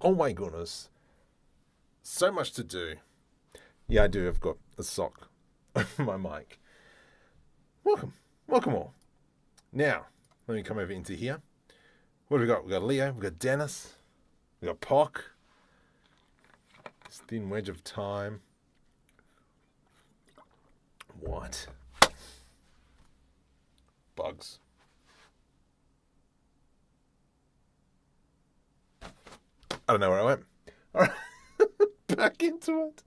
Oh my goodness. So much to do. Yeah, I do. I've got a sock on my mic. Welcome. Welcome all. Now, let me come over into here. What have we got? We've got Leo. We've got Dennis. We've got Pock. This thin wedge of time. What? Bugs. I don't know where I went. All right. Back into it.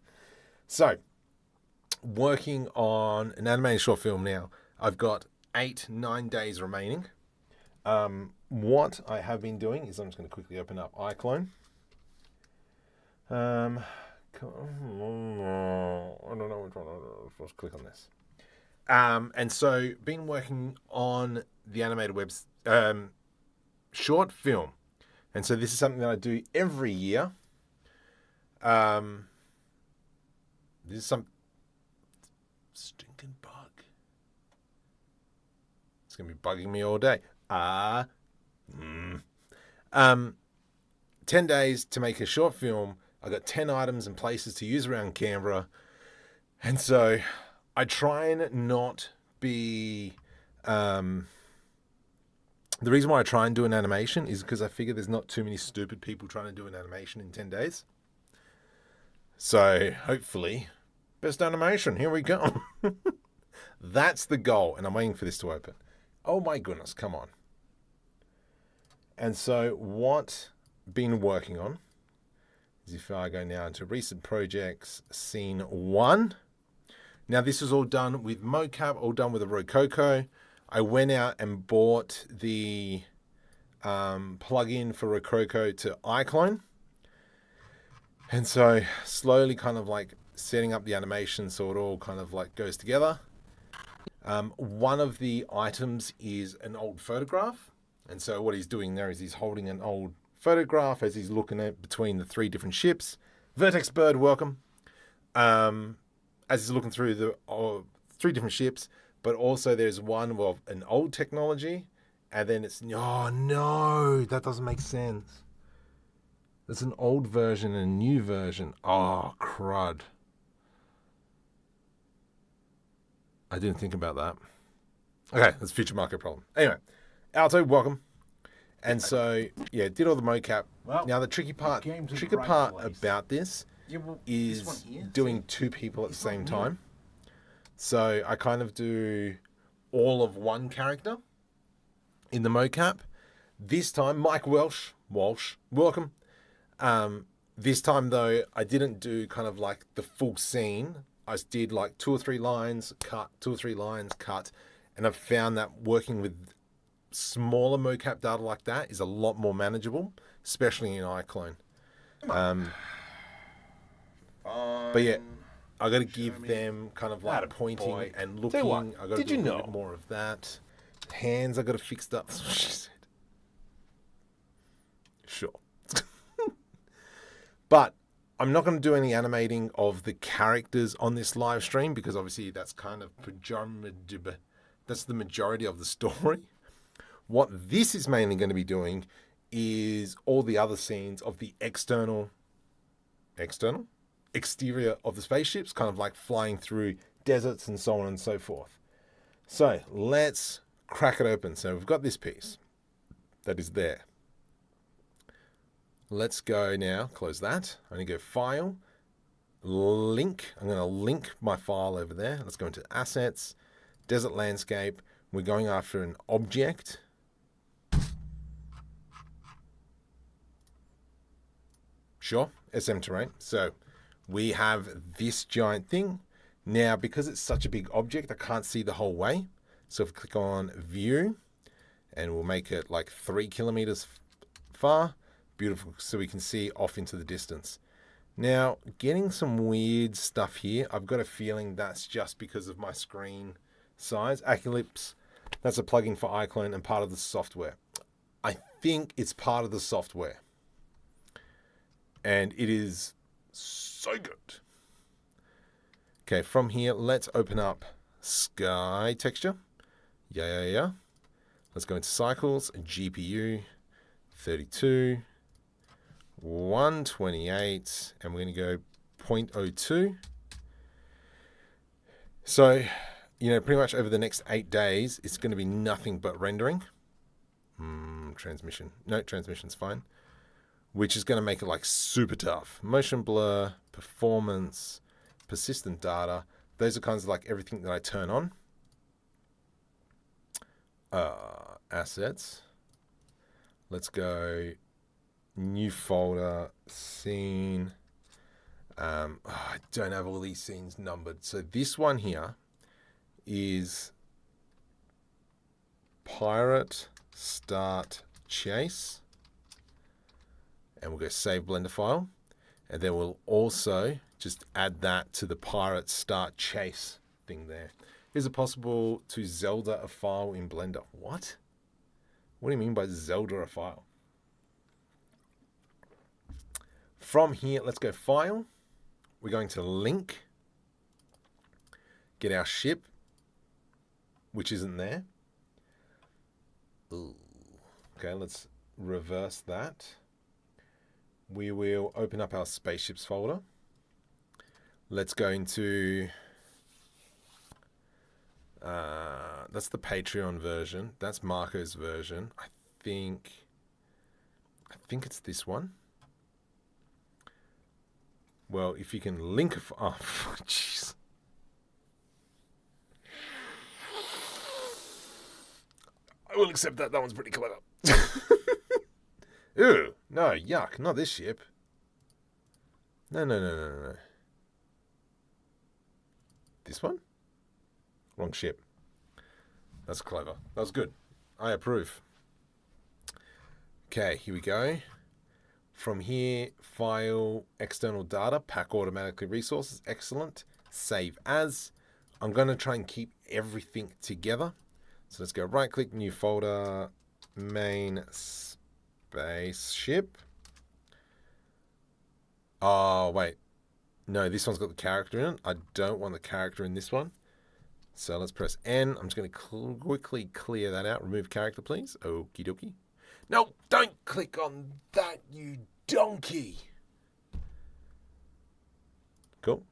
So, working on an animated short film now. I've got 8-9 days remaining. What I have been doing is I'm just going to quickly open up iClone. I don't know which one. Let's click on this. And so, been working on the animated webs short film. And so this is something that I do every year. This is some stinking bug. It's going to be bugging me all day. 10 days to make a short film. I got 10 items and places to use around Canberra. And so I try and not be... The reason why I try and do an animation is because I figure there's not too many stupid people trying to do an animation in 10 days. So, hopefully, best animation. Here we go. That's the goal, and I'm waiting for this to open. Oh my goodness, come on. And so, what I've been working on is if I go now into recent projects, scene 1. Now, this is all done with mocap, all done with a Rococo. I went out and bought the plugin for Rococo to iClone. And so slowly kind of like setting up the animation so it all kind of like goes together. One of the items is an old photograph. And so what he's doing there is he's holding an old photograph as he's looking at between the 3 different ships. Vertex Bird, welcome. As he's looking through the 3 different ships. But also there's one of an old technology, and then it's, oh no, that doesn't make sense. There's an old version and a new version. Oh, crud. I didn't think about that. Okay, that's a future market problem. Anyway, Alto, welcome. And so, yeah, did all the mocap. Well, now the tricky part about this is doing 2 people at the same time. So I kind of do all of one character in the mocap. This time, Mike Walsh, welcome. This time though, I didn't do kind of like the full scene. I did like 2 or 3 lines, cut, 2 or 3 lines, cut. And I've found that working with smaller mocap data like that is a lot more manageable, especially in iClone. But yeah. I got to give them kind of like pointing and looking. I got to do a little bit more of that. Hands, I got to fix up. That's what she said. Sure. But I'm not going to do any animating of the characters on this live stream because obviously that's kind of that's the majority of the story. What this is mainly going to be doing is all the other scenes of the exterior of the spaceships, kind of like flying through deserts and so on and so forth. So let's crack it open. So we've got this piece that is there. Let's go now, close that. I'm going to go File, Link. I'm going to link my file over there. Let's go into Assets, Desert Landscape. We're going after an object. Sure, SM Terrain. So we have this giant thing. Now, because it's such a big object, I can't see the whole way. So if we click on View, and we'll make it like 3 kilometers far. Beautiful, so we can see off into the distance. Now, getting some weird stuff here. I've got a feeling that's just because of my screen size. Aculips, that's a plugin for iClone and part of the software. I think it's part of the software. And it is so good. Okay, from here, let's open up Sky Texture. Yeah. Let's go into Cycles, GPU, 32. 128, and we're going to go 0.02. So, pretty much over the next 8 days, it's going to be nothing but rendering. Transmission. No, transmission's fine. Which is going to make it like super tough. Motion blur, performance, persistent data. Those are kinds of like everything that I turn on. Assets. Let's go new folder, scene. I don't have all these scenes numbered. So this one here is pirate start chase. And we'll go save Blender file. And then we'll also just add that to the pirate start chase thing there. Is it possible to Zelda a file in Blender? What? What do you mean by Zelda a file? From here, let's go File. We're going to Link. Get our ship, which isn't there. Ooh. Okay, let's reverse that. We will open up our spaceships folder. Let's go into... that's the Patreon version. That's Marco's version. I think it's this one. Well, if you can link a... Oh, jeez. I will accept that. That one's pretty clever. Ew. No, yuck. Not this ship. No. This one? Wrong ship. That's clever. That was good. I approve. Okay, here we go. From here, file, external data, pack automatically resources. Excellent. Save as. I'm going to try and keep everything together. So let's go right click, new folder, main spaceship. Oh, wait. No, this one's got the character in it. I don't want the character in this one. So let's press N. I'm just going to quickly clear that out. Remove character, please. Okie dokie. No, don't click on that, you donkey. Cool.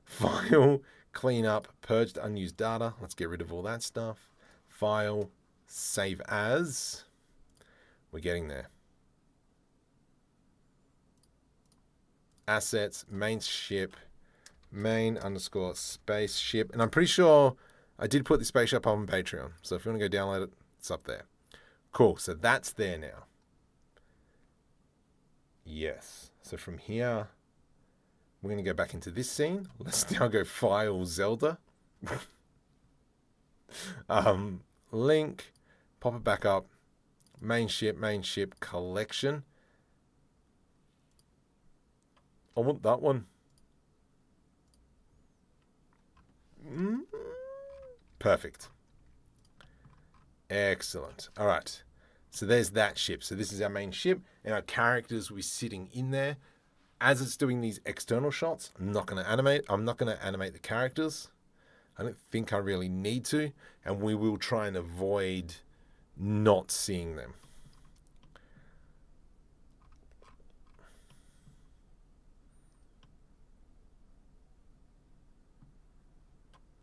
File, clean up, purge the unused data. Let's get rid of all that stuff. File, save as. We're getting there. Assets, main ship, main underscore spaceship. And I'm pretty sure I did put the spaceship up on Patreon. So if you want to go download it, it's up there. Cool. So that's there now. Yes. So from here, we're going to go back into this scene. Let's now go File Zelda. Link, pop it back up. Main ship, collection. I want that one. Perfect. Excellent. All right. So there's that ship. So this is our main ship, and our characters will be sitting in there. As it's doing these external shots, I'm not going to animate. I'm not going to animate the characters. I don't think I really need to, and we will try and avoid not seeing them.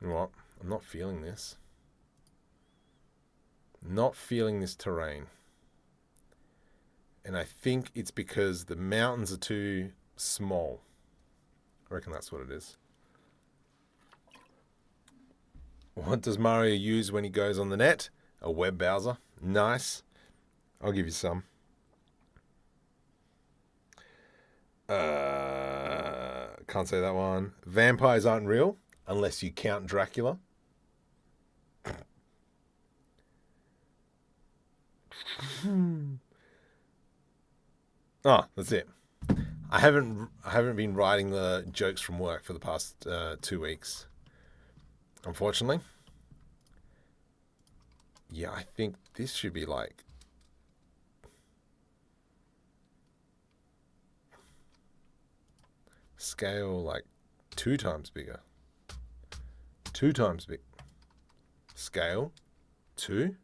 You know what? I'm not feeling this. Not feeling this terrain. And I think it's because the mountains are too small. I reckon that's what it is. What does Mario use when he goes on the net? A web browser. Nice. I'll give you some. Can't say that one. Vampires aren't real unless you count Dracula. Oh, that's it. I haven't been writing the jokes from work for the past 2 weeks, unfortunately. Yeah, I think this should be like scale like 2 times bigger. 2 times big. Scale 2.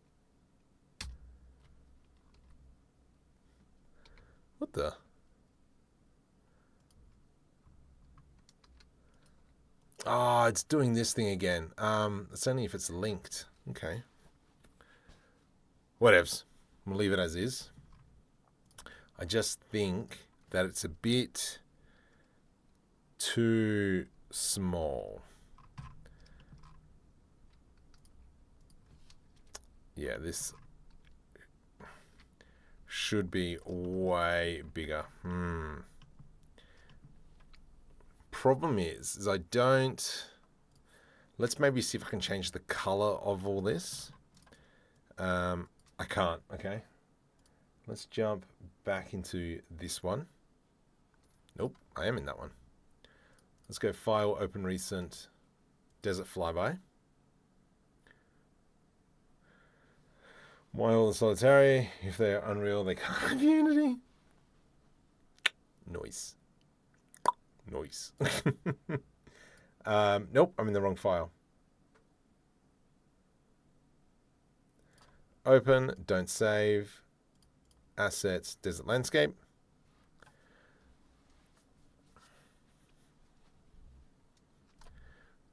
What the? Oh, it's doing this thing again. It's only if it's linked. Okay. Whatevs. We'll leave it as is. I just think that it's a bit too small. Yeah, this should be way bigger. Problem is I don't... Let's maybe see if I can change the color of all this. I can't, okay. Let's jump back into this one. Nope, I am in that one. Let's go File, Open Recent, Desert Flyby. Why all the solitary? If they're unreal, they can't have Unity. Noise. Noise. Nope, I'm in the wrong file. Open, don't save. Assets, desert landscape.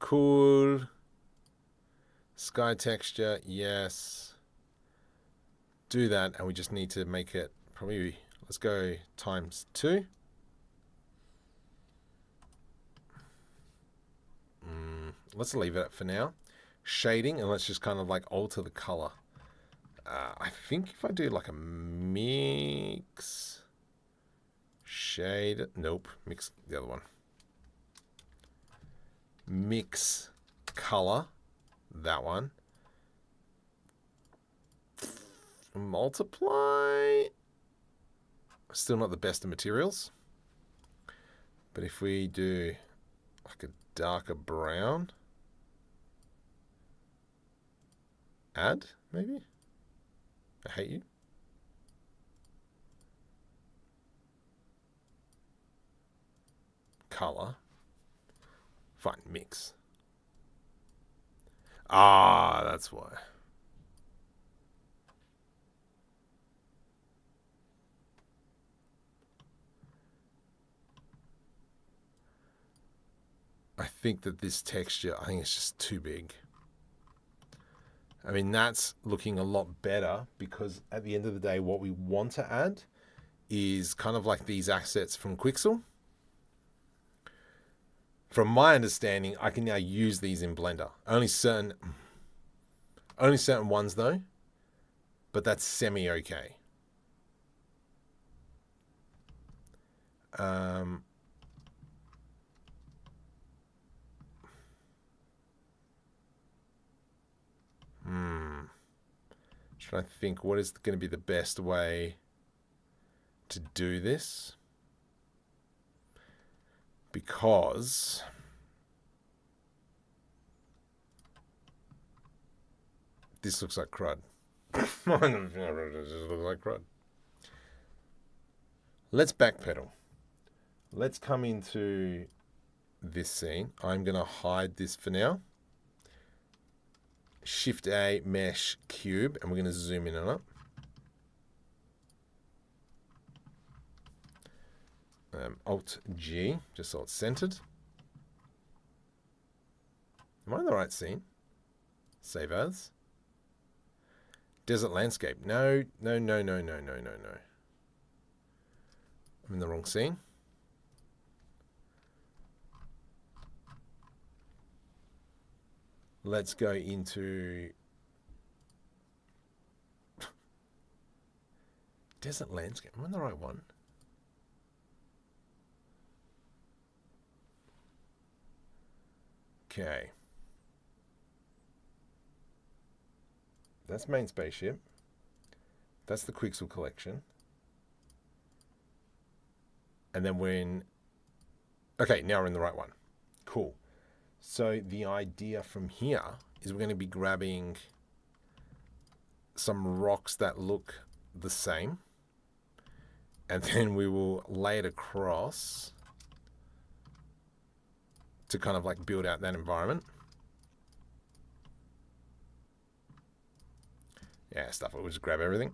Cool. Sky texture, yes. Do that, and we just need to make it probably, let's go ×2. Let's leave it for now. Shading, and let's just kind of like alter the color. I think if I do like a mix shade, nope, mix the other one. Mix color, that one. Multiply. Still not the best of materials. But if we do like a darker brown, add, maybe? I hate you. Color. Fine, mix. Ah, that's why. I think that this texture, I think it's just too big. I mean, that's looking a lot better because at the end of the day, what we want to add is kind of like these assets from Quixel. From my understanding, I can now use these in Blender. Only certain ones though, but that's semi-okay. Trying to think what is going to be the best way to do this, because this looks like crud. This looks like crud. Let's backpedal. Let's come into this scene. I'm going to hide this for now. Shift A, mesh, cube, and we're going to zoom in on it. Alt G, just so it's centered. Am I in the right scene? Save as. Desert landscape. No. I'm in the wrong scene. Let's go into desert landscape. Am I in the right one? Okay. That's main spaceship. That's the Quixel collection. And then we're in... Okay, now we're in the right one. Cool. So the idea from here is we're going to be grabbing some rocks that look the same. And then we will lay it across to kind of like build out that environment. Yeah, stuff it. We'll just grab everything.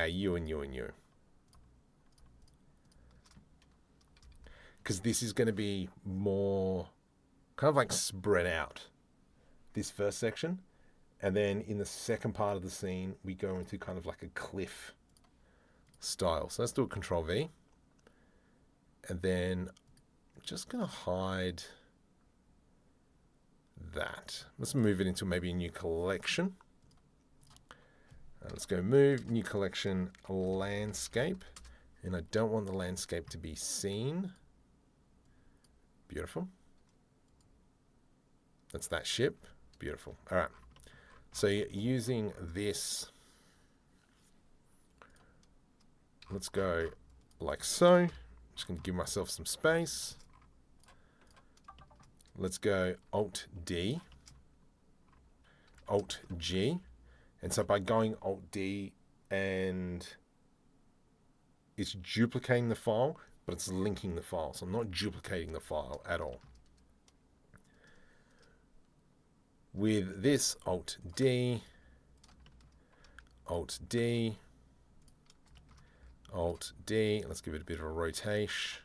You and you and you. because this is going to be more kind of like spread out, this first section. And then in the second part of the scene, we go into kind of like a cliff style. So let's do a Control V. And then I'm just going to hide that. Let's move it into maybe a new collection. Let's go move, new collection, landscape. And I don't want the landscape to be seen. Beautiful. That's that ship. Beautiful. All right. So using this, let's go like so. I'm just going to give myself some space. Let's go Alt D, Alt G. And so by going Alt D, and it's duplicating the file, but it's linking the file. So I'm not duplicating the file at all. With this, Alt D, Alt D, Alt D. Let's give it a bit of a rotation.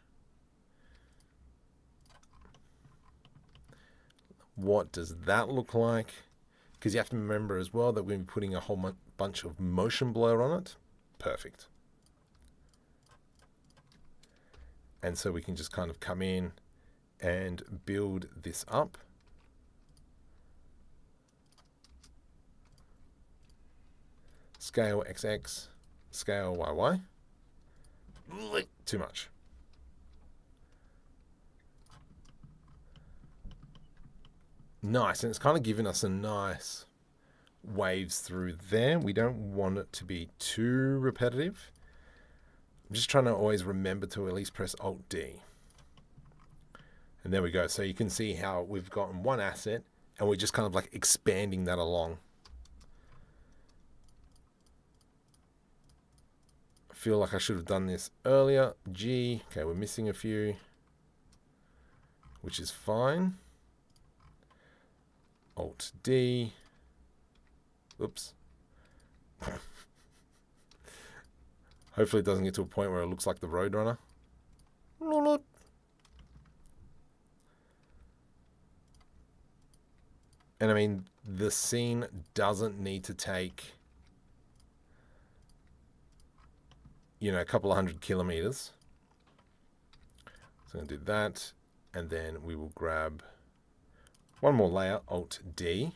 What does that look like? Because you have to remember as well that we're going to be putting a whole bunch of motion blur on it. Perfect. And so we can just kind of come in and build this up. Scale XX, scale YY. Too much. Nice, and it's kind of giving us a nice waves through there. We don't want it to be too repetitive. I'm just trying to always remember to at least press Alt D. And there we go. So you can see how we've gotten one asset and we're just kind of like expanding that along. I feel like I should have done this earlier. G, okay, we're missing a few, which is fine. Alt D. Oops. Hopefully it doesn't get to a point where it looks like the Roadrunner. And I mean, the scene doesn't need to take, you know, a couple of 100 kilometers. So I'm going to do that. And then we will grab one more layer, Alt D,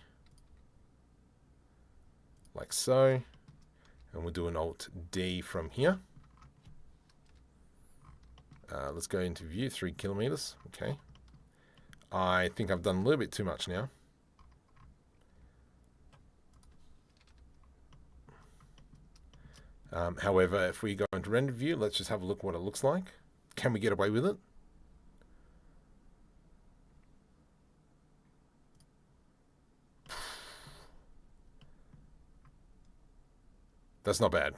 like so. And we'll do an Alt D from here. Let's go into view, 3 kilometers. Okay. I think I've done a little bit too much now. However, if we go into render view, let's just have a look what it looks like. Can we get away with it? That's not bad,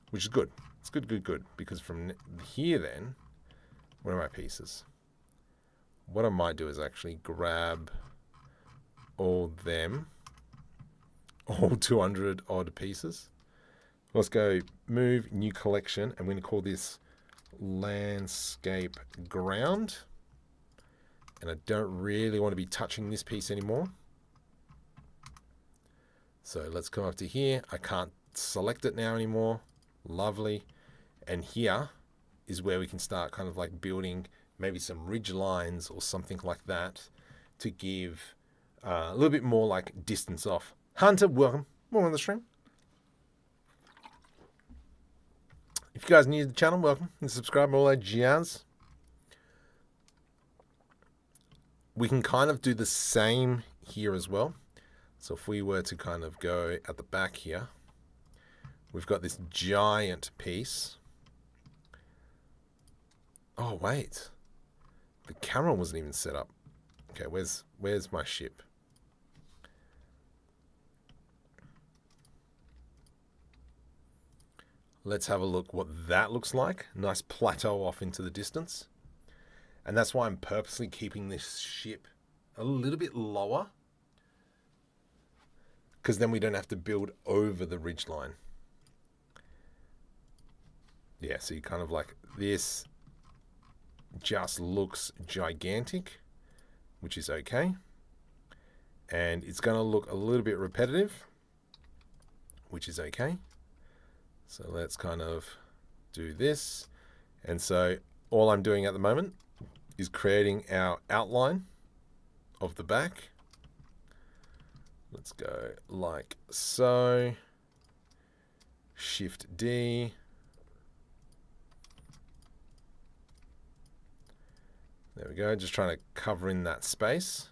which is good. It's good, good, good. Because from here then, where are my pieces? What I might do is actually grab all them, all 200 odd pieces. Let's go move, new collection. I'm going to call this landscape ground. And I don't really want to be touching this piece anymore. So let's come up to here. I can't select it now anymore. Lovely. And here is where we can start kind of like building maybe some ridge lines or something like that to give a little bit more like distance off. Hunter, welcome. Welcome on the stream. If you guys are new to the channel, welcome and subscribe and all that jazz. We can kind of do the same here as well. So if we were to kind of go at the back here, we've got this giant piece. Oh, wait. The camera wasn't even set up. Okay, where's my ship? Let's have a look what that looks like. Nice plateau off into the distance. And that's why I'm purposely keeping this ship a little bit lower, because then we don't have to build over the ridgeline. Yeah, so you kind of like this just looks gigantic, which is okay. And it's going to look a little bit repetitive, which is okay. So let's kind of do this. And so all I'm doing at the moment is creating our outline of the back. Let's go like so. Shift D. There we go, just trying to cover in that space.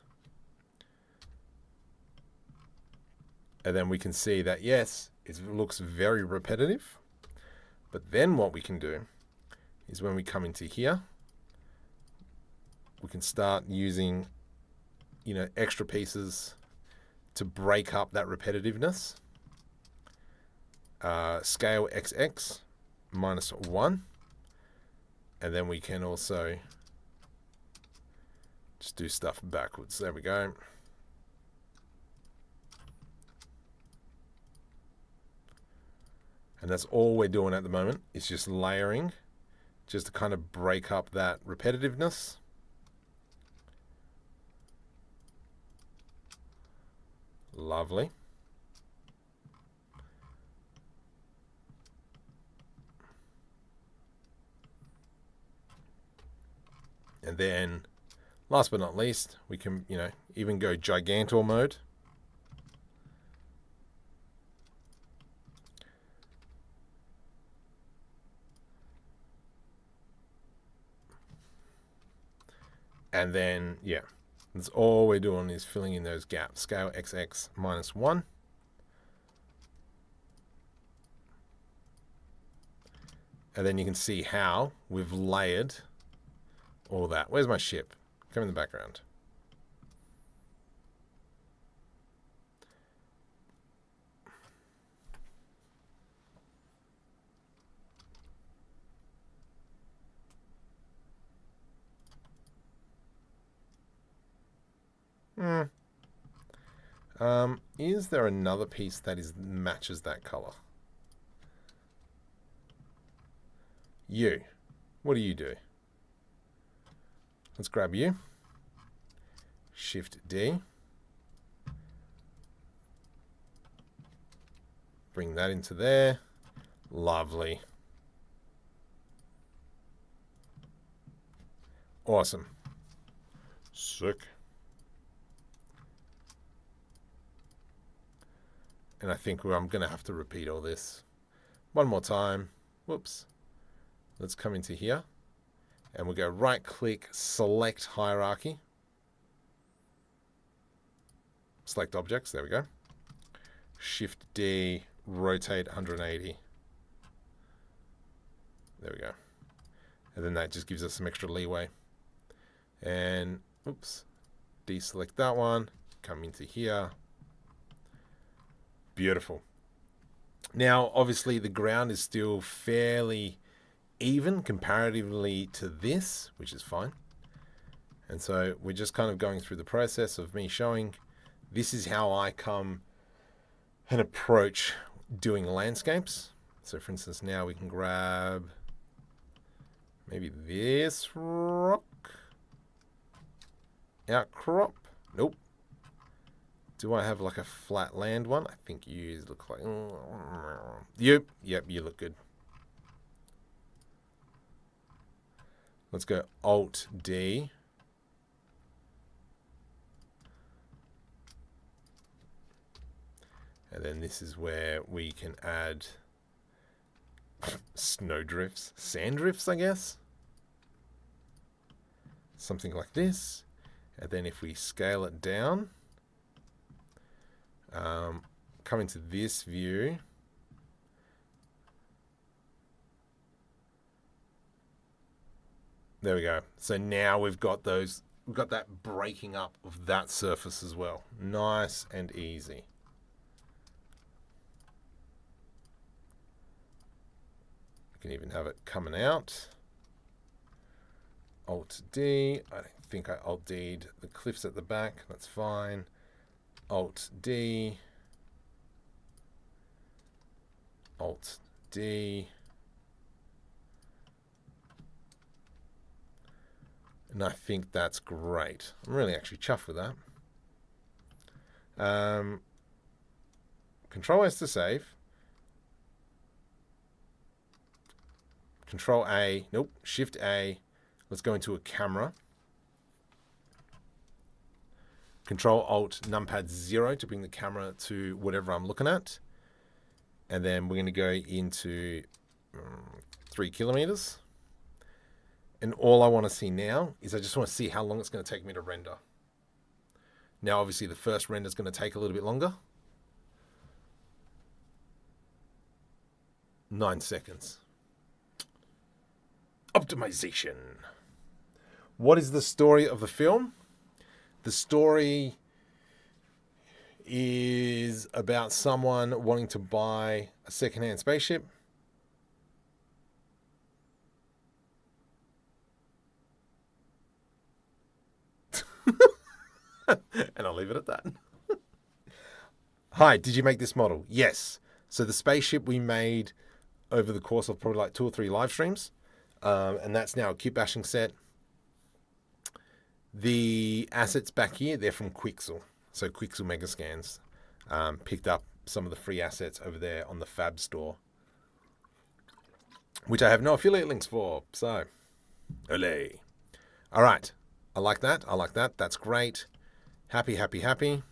And then we can see that, yes, it looks very repetitive. But then what we can do is when we come into here, we can start using, extra pieces to break up that repetitiveness. Scale XX -1. And then we can also just do stuff backwards. There we go. And that's all we're doing at the moment. It's just layering, just to kind of break up that repetitiveness. Lovely. And then, last but not least, we can, even go Gigantor mode. And then, yeah, that's all we're doing is filling in those gaps. Scale XX -1. And then you can see how we've layered all that. Where's my ship? Come in the background. Is there another piece that matches that color? You. What do you do? Let's grab you. Shift D. Bring that into there. Lovely. Awesome. Sick. And I think I'm going to have to repeat all this one more time. Whoops. Let's come into here. And we'll go right click, select hierarchy. Select objects. There we go. Shift D, rotate 180. There we go. And then that just gives us some extra leeway. And, oops, deselect that one. Come into here. Beautiful. Now, obviously, the ground is still fairly even comparatively to this, which is fine. And so we're just kind of going through the process of me showing this is how I come and approach doing landscapes. So for instance, now we can grab maybe this rock, outcrop. Nope. Do I have like a flat land one? I think you look like, yep, you look good. Let's go Alt D. And then this is where we can add snow drifts, sand drifts, I guess. Something like this. And then if we scale it down, come into this view. There we go. So now we've got that breaking up of that surface as well. Nice and easy. We can even have it coming out. Alt D. I think I Alt D'd the cliffs at the back. That's fine. Alt D. Alt D. And I think that's great. I'm really actually chuffed with that. Control S to save. Control A. Nope. Shift A. Let's go into a camera. Control Alt numpad 0 to bring the camera to whatever I'm looking at. And then we're going to go into 3 kilometers. And all I want to see now is I just want to see how long it's going to take me to render. Now, obviously, the first render is going to take a little bit longer. 9 seconds. Optimization. What is the story of the film? The story is about someone wanting to buy a secondhand spaceship. And I'll leave it at that. Hi, did you make this model? Yes. So the spaceship we made over the course of probably like 2 or 3 live streams. And that's now a Kitbashing set. The assets back here, they're from Quixel. So Quixel Megascans picked up some of the free assets over there on the Fab store, which I have no affiliate links for. So, olé. All right. I like that. I like that. That's great. Happy, happy, happy.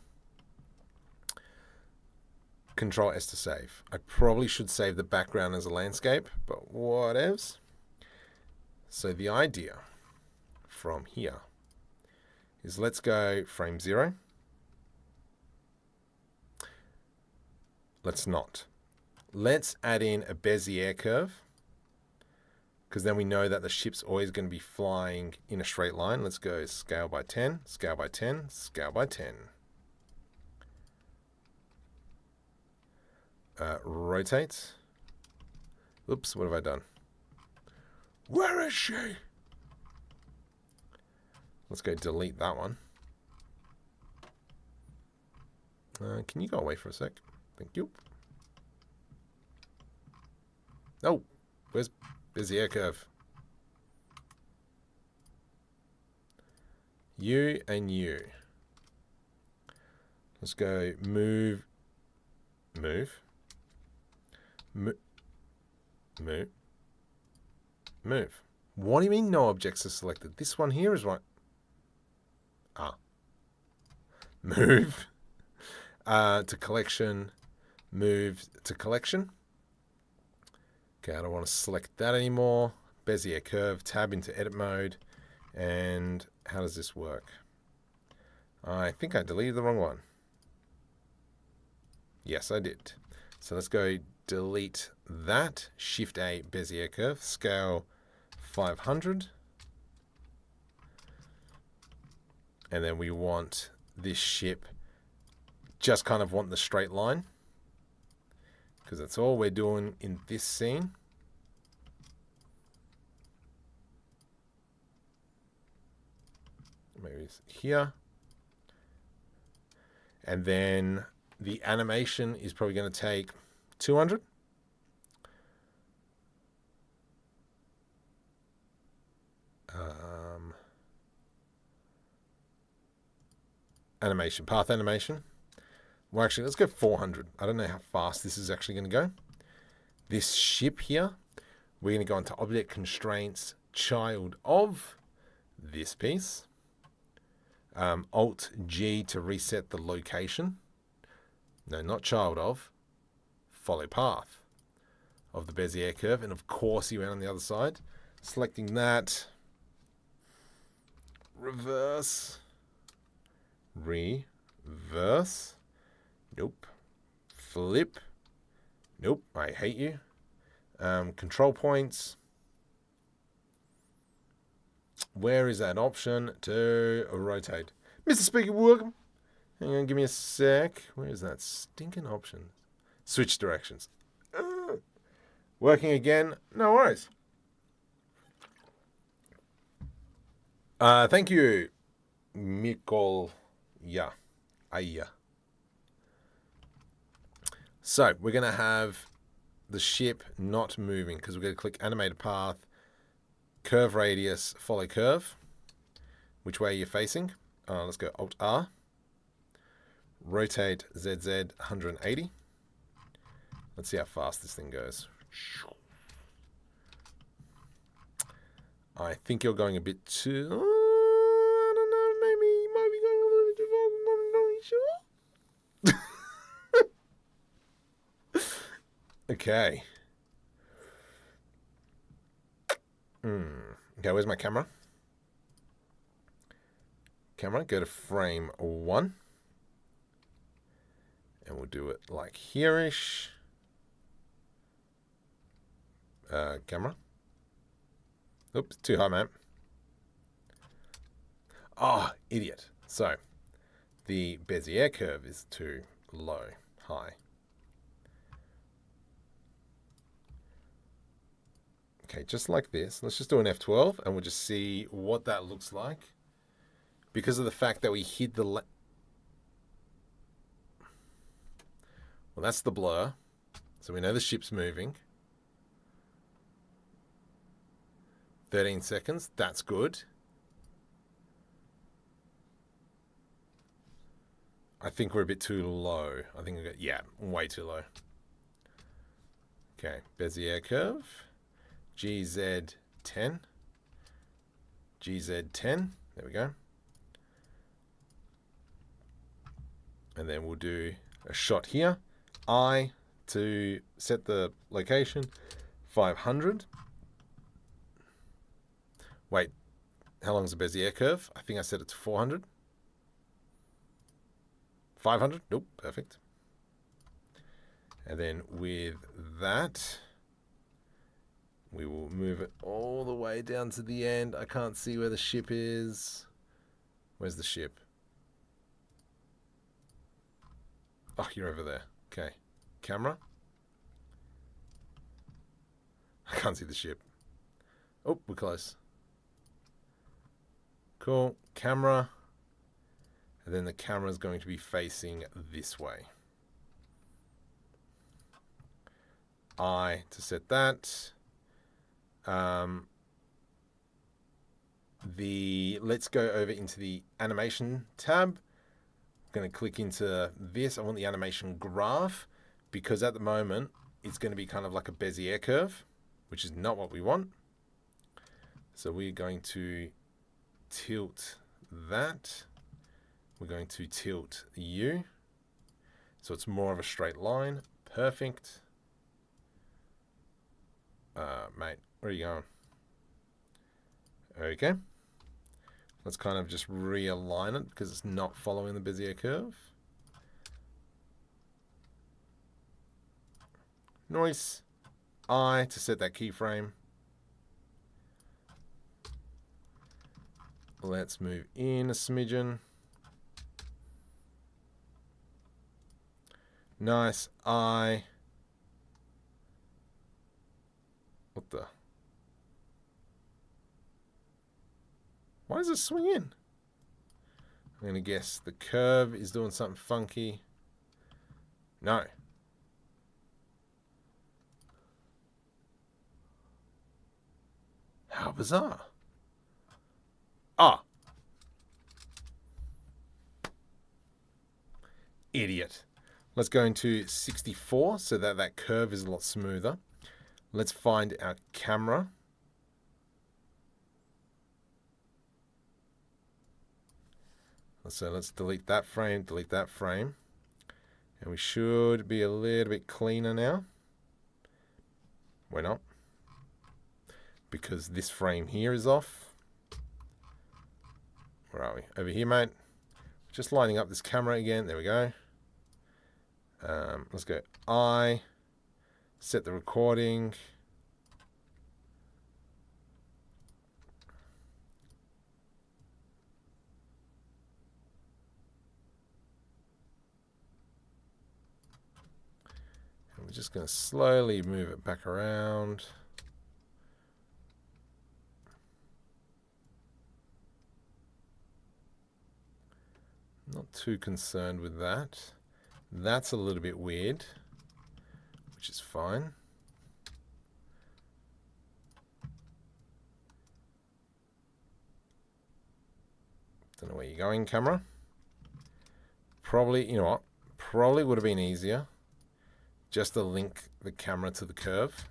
Control S to save. I probably should save the background as a landscape, but whatevs. So the idea from here is let's go frame 0. Let's not. Let's add in a Bezier curve, because then we know that the ship's always going to be flying in a straight line. Let's go scale by 10, scale by 10, scale by 10. Rotate. Oops, what have I done? Where is she? Let's go delete that one. Can you go away for a sec? Thank you. Oh, where's the air curve? You and you. Let's go move, move, move, move, move. What do you mean no objects are selected? This one here is right. Ah. Move to collection, move to collection. Okay, I don't want to select that anymore. Bezier curve, tab into edit mode. And how does this work? I think I deleted the wrong one. Yes, I did. So let's go delete that. Shift A, Bezier curve, scale 500. And then we want this ship, just kind of want the straight line, because that's all we're doing in this scene. Maybe it's here. And then the animation is probably going to take 200. Animation, path animation. Well, actually, let's go 400. I don't know how fast this is actually going to go. This ship here, we're going to go into object constraints, child of this piece. Alt G to reset the location. No, not child of. Follow path of the Bezier curve. And of course, you went on the other side. Selecting that. Reverse. Reverse. Nope. Flip. Nope. I hate you. Control points. Where is that option to rotate? Mr. Speaker, welcome. Hang on, give me a sec. Where is that stinking option? Switch directions. Working again. No worries. Thank you, Mikol. Yeah. Aya. So we're going to have the ship not moving because we're going to click animated path, curve radius, follow curve. which way you're facing. Let's go Alt R. Rotate ZZ 180. Let's see how fast this thing goes. I think you're going a bit too... I don't know, maybe you might be going a little bit too fast. I'm not really sure. Okay. Okay, where's my camera? Camera, go to frame 1. And we'll do it like here-ish. Camera. Oops, too high, man. Oh, idiot. So, the Bezier curve is too low, high. Okay, just like this. Let's just do an F12 and we'll just see what that looks like. Because of the fact that we hid the... Well, that's the blur. So we know the ship's moving. 13 seconds. That's good. I think we're a bit too low. I think we got, yeah, way too low. Okay, Bezier curve. GZ10. GZ10. There we go. And then we'll do a shot here. I to set the location. 500. Wait, how long is the Bezier curve? I think I set it to 400. 500? Nope, perfect. And then with that, we will move it all the way down to the end. I can't see where the ship is. Where's the ship? Oh, you're over there. Okay. Camera. I can't see the ship. Oh, we're close. Cool. Camera. And then the camera is going to be facing this way. I to set that. Let's go over into the animation tab. I'm going to click into this. I want the animation graph because at the moment it's going to be kind of like a Bezier curve, which is not what we want. So we're going to tilt that. We're going to tilt you. So it's more of a straight line. Perfect. Mate, where are you going? Okay. Let's kind of just realign it because it's not following the Bezier curve. Noise. I to set that keyframe. Let's move in a smidgen. Nice. I. What the? Why does it swing in? I'm going to guess the curve is doing something funky. No. How bizarre. Ah. Idiot. Let's go into 64 so that that curve is a lot smoother. Let's find our camera. So let's delete that frame, and we should be a little bit cleaner now. We're not, because this frame here is off. Where are we? Over here, mate. Just lining up this camera again. There we go. Let's go. I set the recording. We're just going to slowly move it back around. Not too concerned with that. That's a little bit weird, which is fine. Don't know where you're going, camera. Probably, you know what? Probably would have been easier just to link the camera to the curve.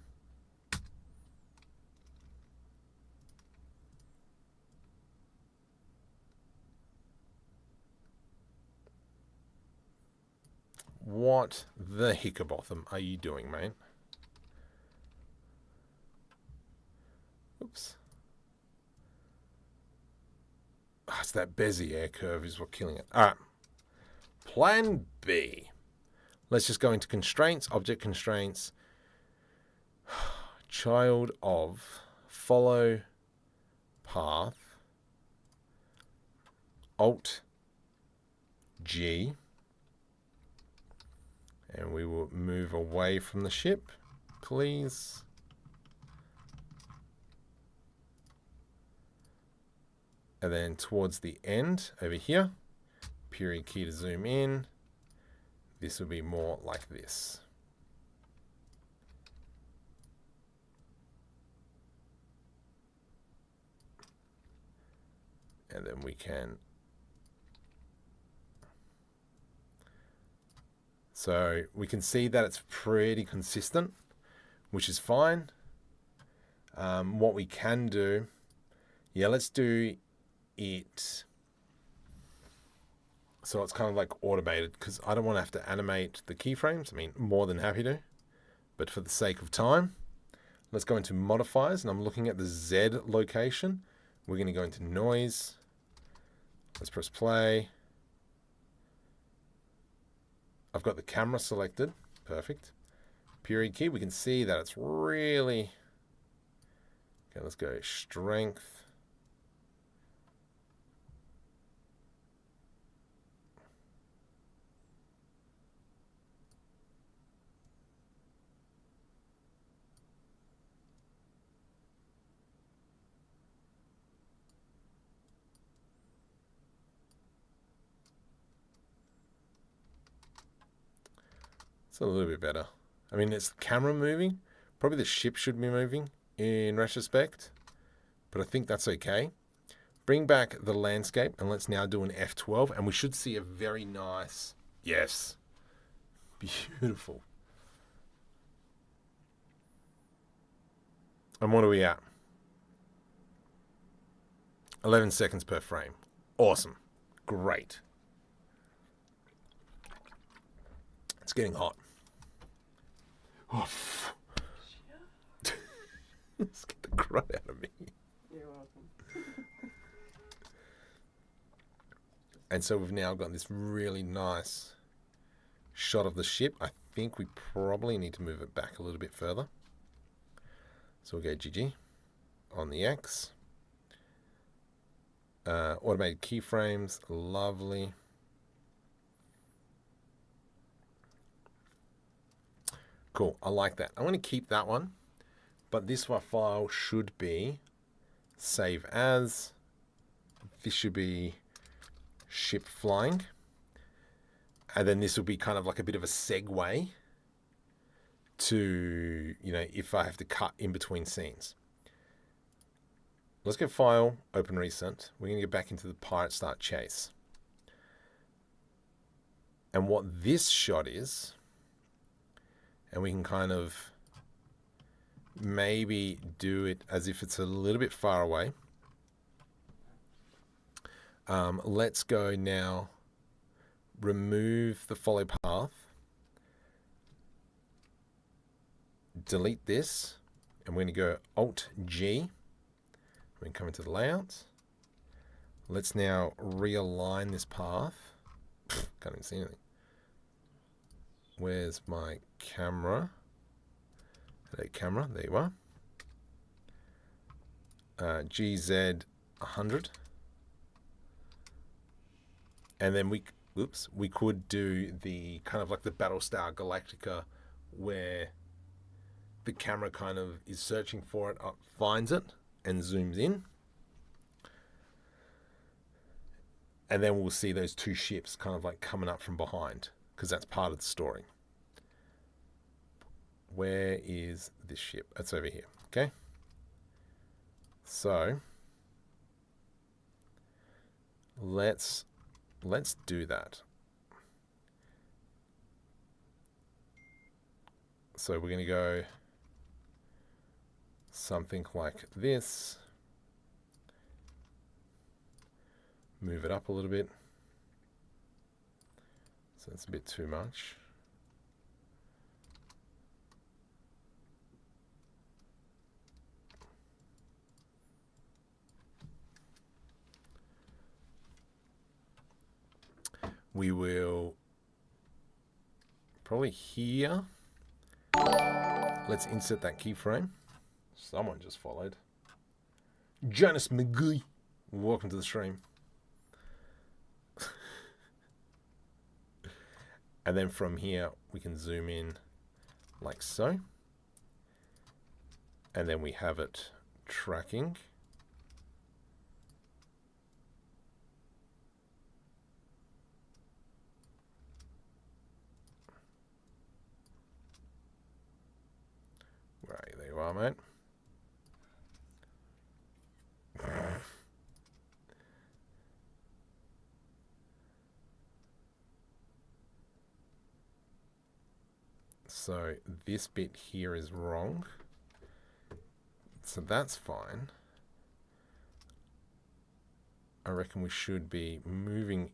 What the hickabotham are you doing, mate? Oops. Oh, it's that Bezier curve is what's killing it. All right. Plan B. Let's just go into constraints, object constraints, child of, follow path, Alt G, and we will move away from the ship, please. And then towards the end over here, period key to zoom in. This will be more like this. And then we can. So we can see that it's pretty consistent, which is fine. What we can do, yeah, let's do it. So it's kind of like automated because I don't want to have to animate the keyframes. I mean, more than happy to, but for the sake of time, let's go into modifiers, and I'm looking at the Z location. We're going to go into noise. Let's press play. I've got the camera selected. Perfect. Period key. We can see that it's really... Okay, let's go strength. It's a little bit better. I mean, it's the camera moving. Probably the ship should be moving in retrospect, but I think that's okay. Bring back the landscape, and let's now do an F12, and we should see a very nice, yes, beautiful. And what are we at? 11 seconds per frame. Awesome. Great. It's getting hot. Oh, let's get the crud out of me. You're welcome. And so we've now got this really nice shot of the ship. I think we probably need to move it back a little bit further. So we'll go GG on the X. Automated keyframes, lovely. Cool, I like that. I'm going to keep that one, but this file should be save as. This should be ship flying. And then this will be kind of like a bit of a segue to, you know, if I have to cut in between scenes. Let's go file, open recent. We're going to get back into the pirate start chase. And what this shot is, and we can kind of maybe do it as if it's a little bit far away. Let's go now, remove the follow path, delete this, and we're going to go Alt G. We can come into the layouts. Let's now realign this path. Can't even see anything. Where's my camera? Hello, camera. There you are. GZ 100. And then we could do the kind of like the Battlestar Galactica, where the camera kind of is searching for it, finds it, and zooms in. And then we'll see those two ships kind of like coming up from behind, because that's part of the story. Where is this ship? That's over here. Okay. So let's do that. So we're going to go something like this. Move it up a little bit. So it's a bit too much. We will probably here. Let's insert that keyframe. Someone just followed. Janice McGee, welcome to the stream. And then from here, we can zoom in like so. And then we have it tracking. Right, there you are, mate. So this bit here is wrong. So that's fine. I reckon we should be moving.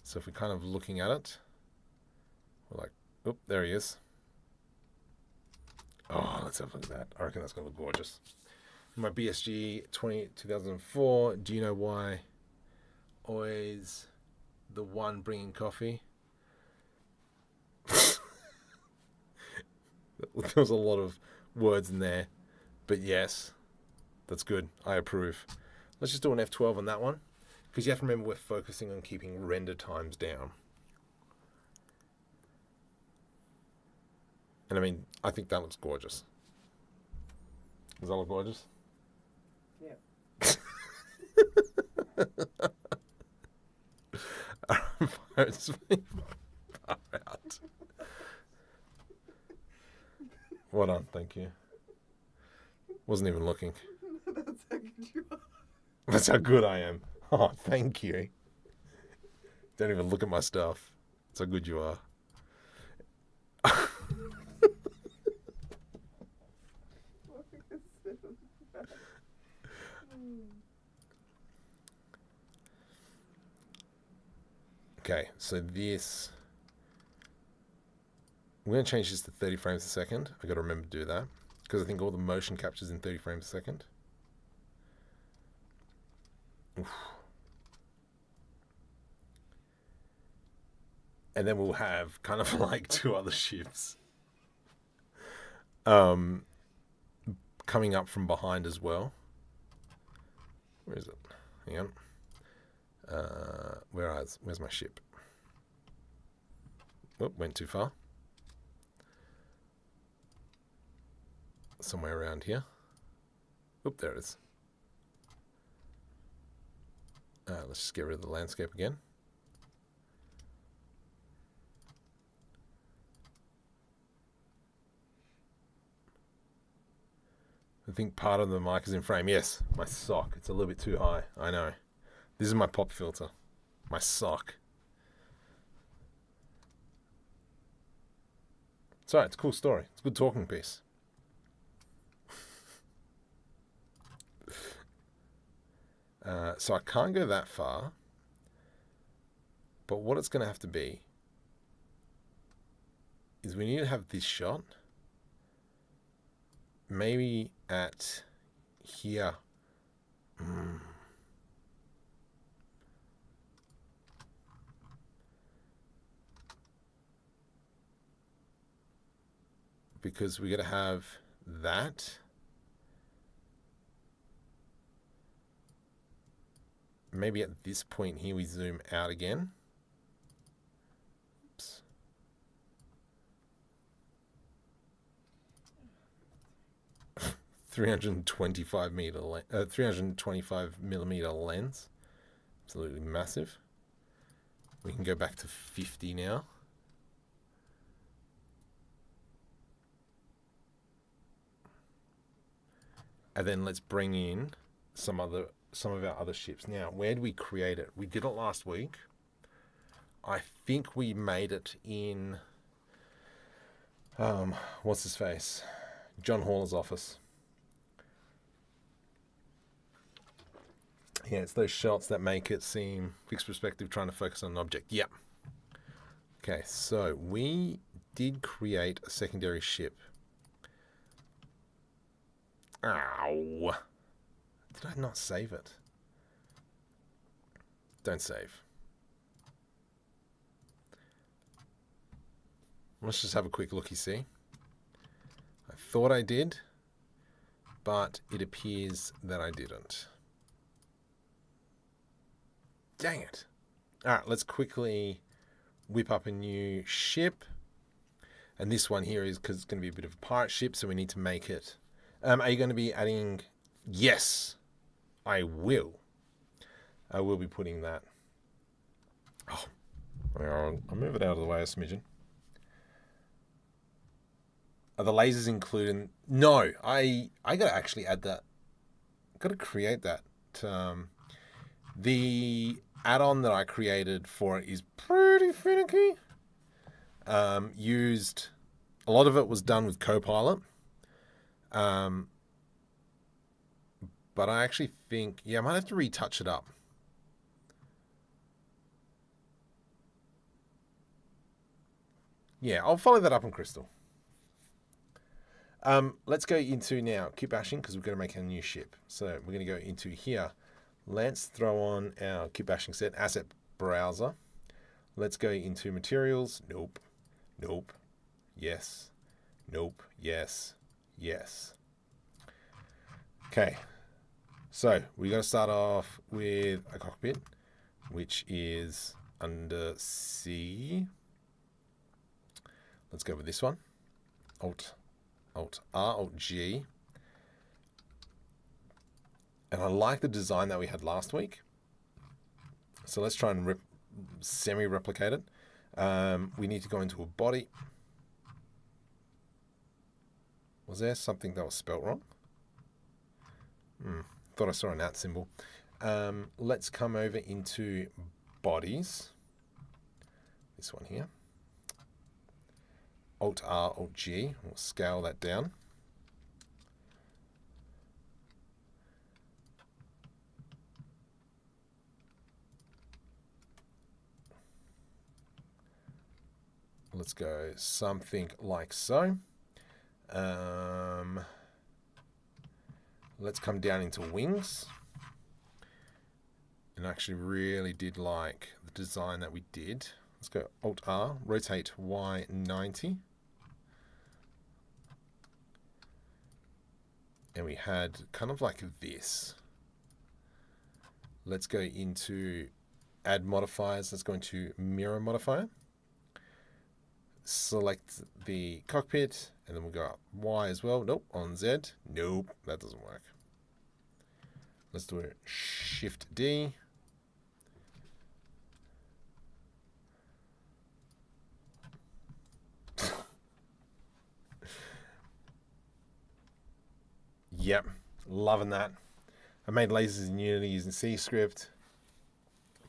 So if we're kind of looking at it, we're like, oop, there he is. Oh, let's have a look at that. I reckon that's going to look gorgeous. My BSG 2004. Do you know why always the one bringing coffee? There was a lot of words in there, but yes, that's good. I approve. Let's just do an F12 on that one, because you have to remember we're focusing on keeping render times down. And I mean, I think that looks gorgeous. Does that look gorgeous? Yeah. Out. Well done, thank you. Wasn't even looking. That's how good you are. That's how good I am. Oh, thank you. Don't even look at my stuff. That's how good you are. Okay, so this, we're going to change this to 30 frames a second. I've got to remember to do that, because I think all the motion captures in 30 frames a second. Oof. And then we'll have kind of like two other shifts coming up from behind as well. Where is it? Hang on. Where's my ship? Oh, went too far. Somewhere around here. Oop, there it is. Let's just get rid of the landscape again. I think part of the mic is in frame. Yes, my sock. It's a little bit too high. I know. This is my pop filter. My sock. It's alright. It's a cool story. It's a good talking piece. So I can't go that far. But what it's going to have to be is we need to have this shot. Maybe at here. Because we got to have that. Maybe at this point here we zoom out again. Oops. $325 millimeter lens. Absolutely massive. We can go back to 50 now. And then let's bring in some other some of our other ships. Now, where do we create it? We did it last week. I think we made it in, what's his face? John Haller's office. Yeah, it's those shots that make it seem fixed perspective, trying to focus on an object. Yep. Okay, so we did create a secondary ship. Ow. Did I not save it? Don't save. Let's just have a quick looky-see. I thought I did, but it appears that I didn't. Dang it. All right, let's quickly whip up a new ship. And this one here is because it's going to be a bit of a pirate ship, so we need to make it. Are you going to be adding... Yes, I will. I will be putting that. Oh, I'll move it out of the way a smidgen. Are the lasers included? No, I got to actually add that. Got to create that. The add-on that I created for it is pretty finicky. Used a lot of it was done with Copilot. But I actually think, yeah, I might have to retouch it up. Yeah, I'll follow that up on Crystal. Let's go into now Kitbashing because we're going to make a new ship. So we're going to go into here. Let's throw on our Kitbashing set asset browser. Let's go into materials. Nope. Nope. Yes. Nope. Yes. Yes. Okay. So we got to start off with a cockpit, which is under C. Let's go with this one. Alt R, Alt G. And I like the design that we had last week. So let's try and semi-replicate it. We need to go into a body. Was there something that was spelt wrong? Thought I saw an @ symbol. Let's come over into bodies. This one here. Alt R, Alt G. We'll scale that down. Let's go something like so. Let's come down into wings. And I actually really did like the design that we did. Let's go Alt R, rotate Y 90. And we had kind of like this. Let's go into add modifiers. Let's go into mirror modifier. Select the cockpit, and then we'll go up Y as well. Nope, on Z. Nope, that doesn't work. Let's do a Shift D. Yep, loving that. I made lasers in Unity using C script,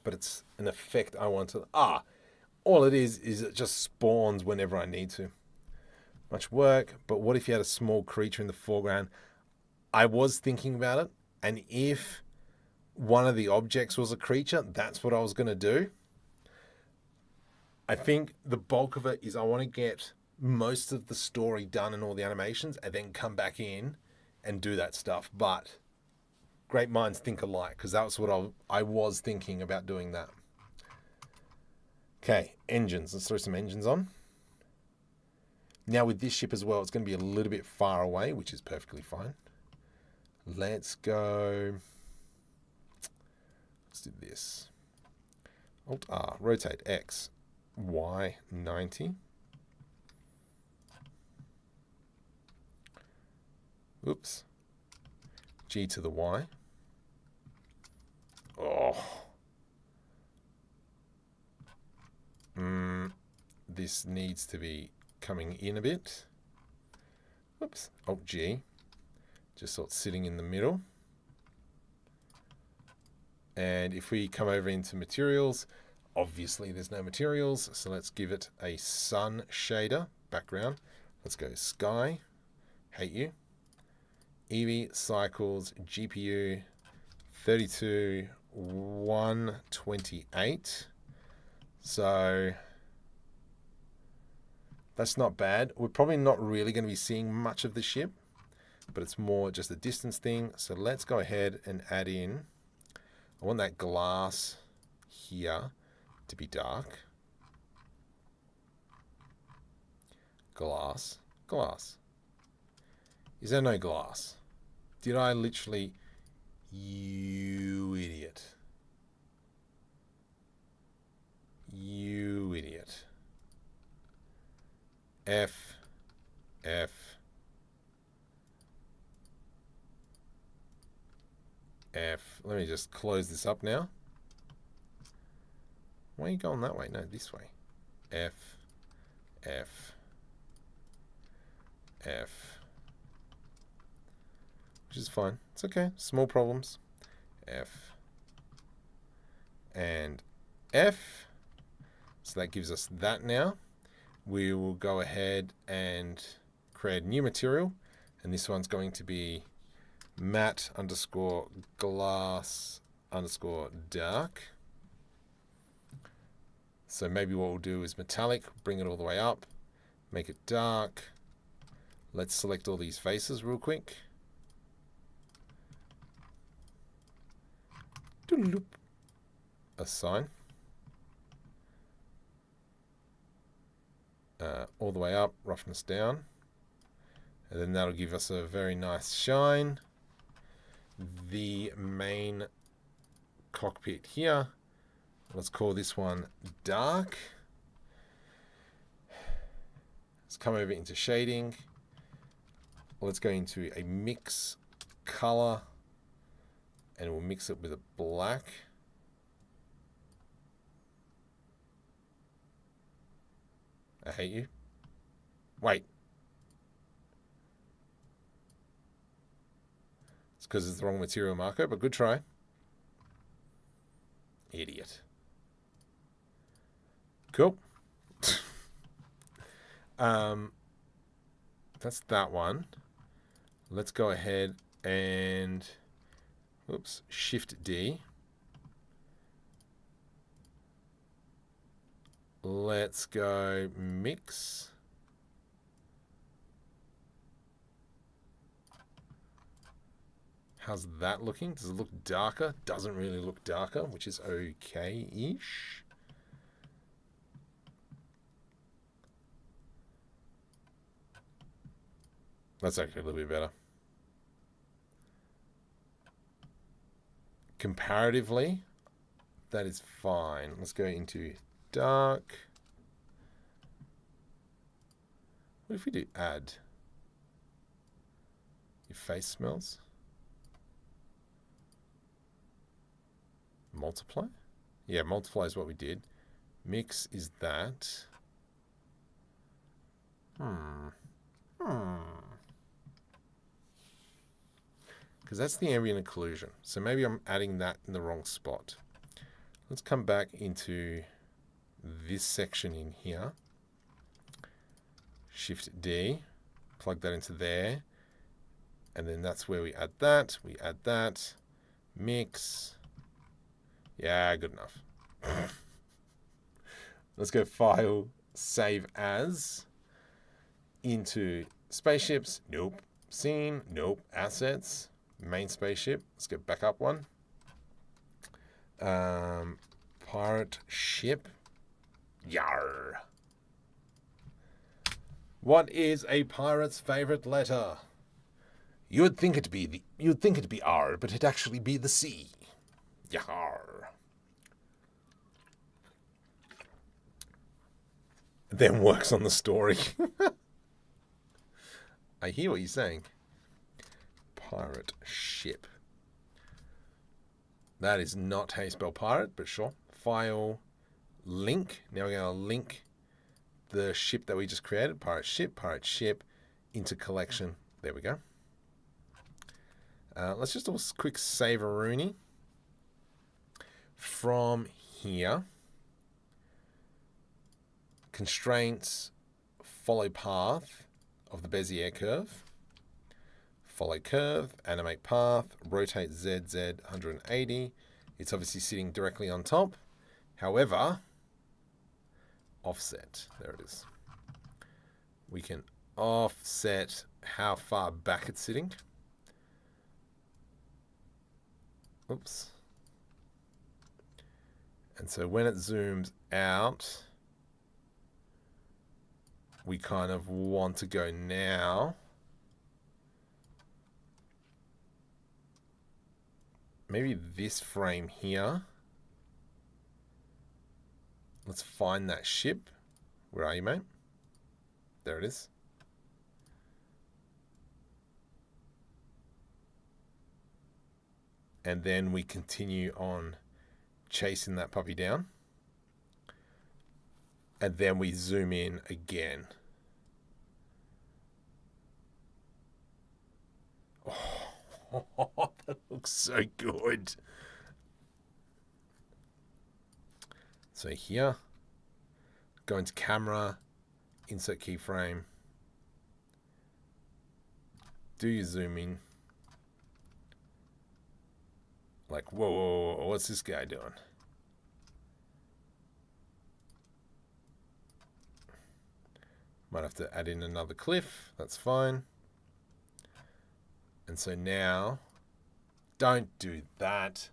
but it's an effect I want to... all it is it just spawns whenever I need to. Much work, but what if you had a small creature in the foreground? I was thinking about it, and if one of the objects was a creature, that's what I was going to do. I think the bulk of it is I want to get most of the story done and all the animations, and then come back in and do that stuff. But great minds think alike, because that's what I was thinking about doing that. Okay, engines. Let's throw some engines on. Now with this ship as well, it's going to be a little bit far away, which is perfectly fine. Let's go. Let's do this. Alt R, rotate X, Y 90. Oops. G to the Y. Oh. This needs to be coming in a bit. Oops. Alt G. Just sort of sitting in the middle. And if we come over into materials, obviously there's no materials, so let's give it a sun shader background. Let's go sky, hate you, Eevee cycles GPU 32 128. So that's not bad. We're probably not really going to be seeing much of the ship, but it's more just a distance thing. So let's go ahead and add in, I want that glass here to be dark. Glass, glass. Is there no glass? Did I literally... You idiot. You idiot. F. F. F. Let me just close this up now. Why are you going that way? No, this way. F. F. F. Which is fine. It's okay. Small problems. F. And F. So that gives us that now. We will go ahead and create a new material. And this one's going to be matte underscore glass underscore dark. So maybe what we'll do is metallic, bring it all the way up, make it dark. Let's select all these faces real quick. Assign. All the way up, roughness down. And then that'll give us a very nice shine. The main cockpit here, let's call this one dark. Let's come over into shading. Let's go into a mix color and we'll mix it with a black. I hate you. Wait. It's because it's the wrong material marker, but good try. Idiot. Cool. That's that one. Let's go ahead and oops, Shift D. Let's go mix. How's that looking? Does it look darker? Doesn't really look darker, which is okay-ish. That's actually a little bit better. Comparatively, that is fine. Let's go into dark. What if we do add? Your face smells. Multiply? Yeah, multiply is what we did. Mix is that. Because that's the ambient occlusion. So maybe I'm adding that in the wrong spot. Let's come back into this section in here. Shift D, plug that into there. And then that's where we add that. We add that. Mix. Yeah, good enough. Let's go File, Save As. Into Spaceships. Nope. Scene. Nope. Assets. Main spaceship. Let's go back up one. Pirate ship. Yarr. What is a pirate's favorite letter? You'd think it'd be R, but it'd actually be the C. Yar. Then works on the story. I hear what you're saying. Pirate ship. That is not how you spell pirate, but sure. File, link. Now we're going to link the ship that we just created. Pirate ship, into collection. There we go. Let's just do a quick save-a-rooney. from here, constraints, follow path of the Bezier curve, follow curve, animate path, rotate ZZ 180. It's obviously sitting directly on top. However, offset, there it is. We can offset how far back it's sitting. Oops. And so when it zooms out, we kind of want to go now. Maybe this frame here. Let's find that ship. Where are you, mate? There it is. And then we continue on chasing that puppy down. And then we zoom in again. Oh, that looks so good. So here, go into camera, insert keyframe, do your zoom in. Like, whoa, whoa, whoa, what's this guy doing? Might have to add in another cliff, that's fine. And so now, don't do that.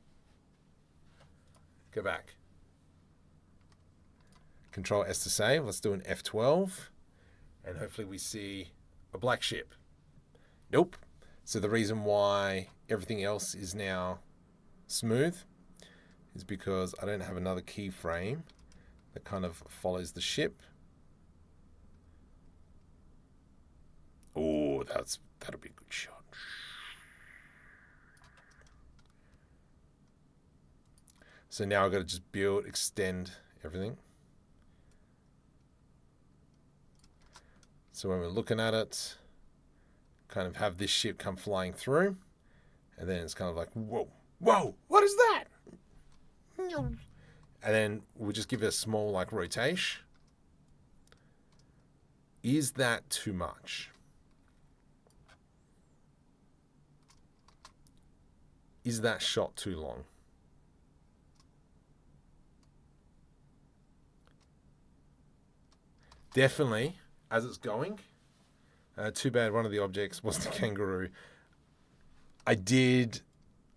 Go back. Control S to save. Let's do an F12. And hopefully we see a black ship. Nope. So the reason why everything else is now smooth is because I don't have another keyframe that kind of follows the ship. Oh, that'll be a good shot. So now I've got to just build, extend everything. So when we're looking at it, kind of have this ship come flying through, and then it's kind of like, whoa, whoa, what is that? And then we'll just give it a small like rotation. Is that too much? Is that shot too long? Definitely, as it's going. Too bad one of the objects was the kangaroo. I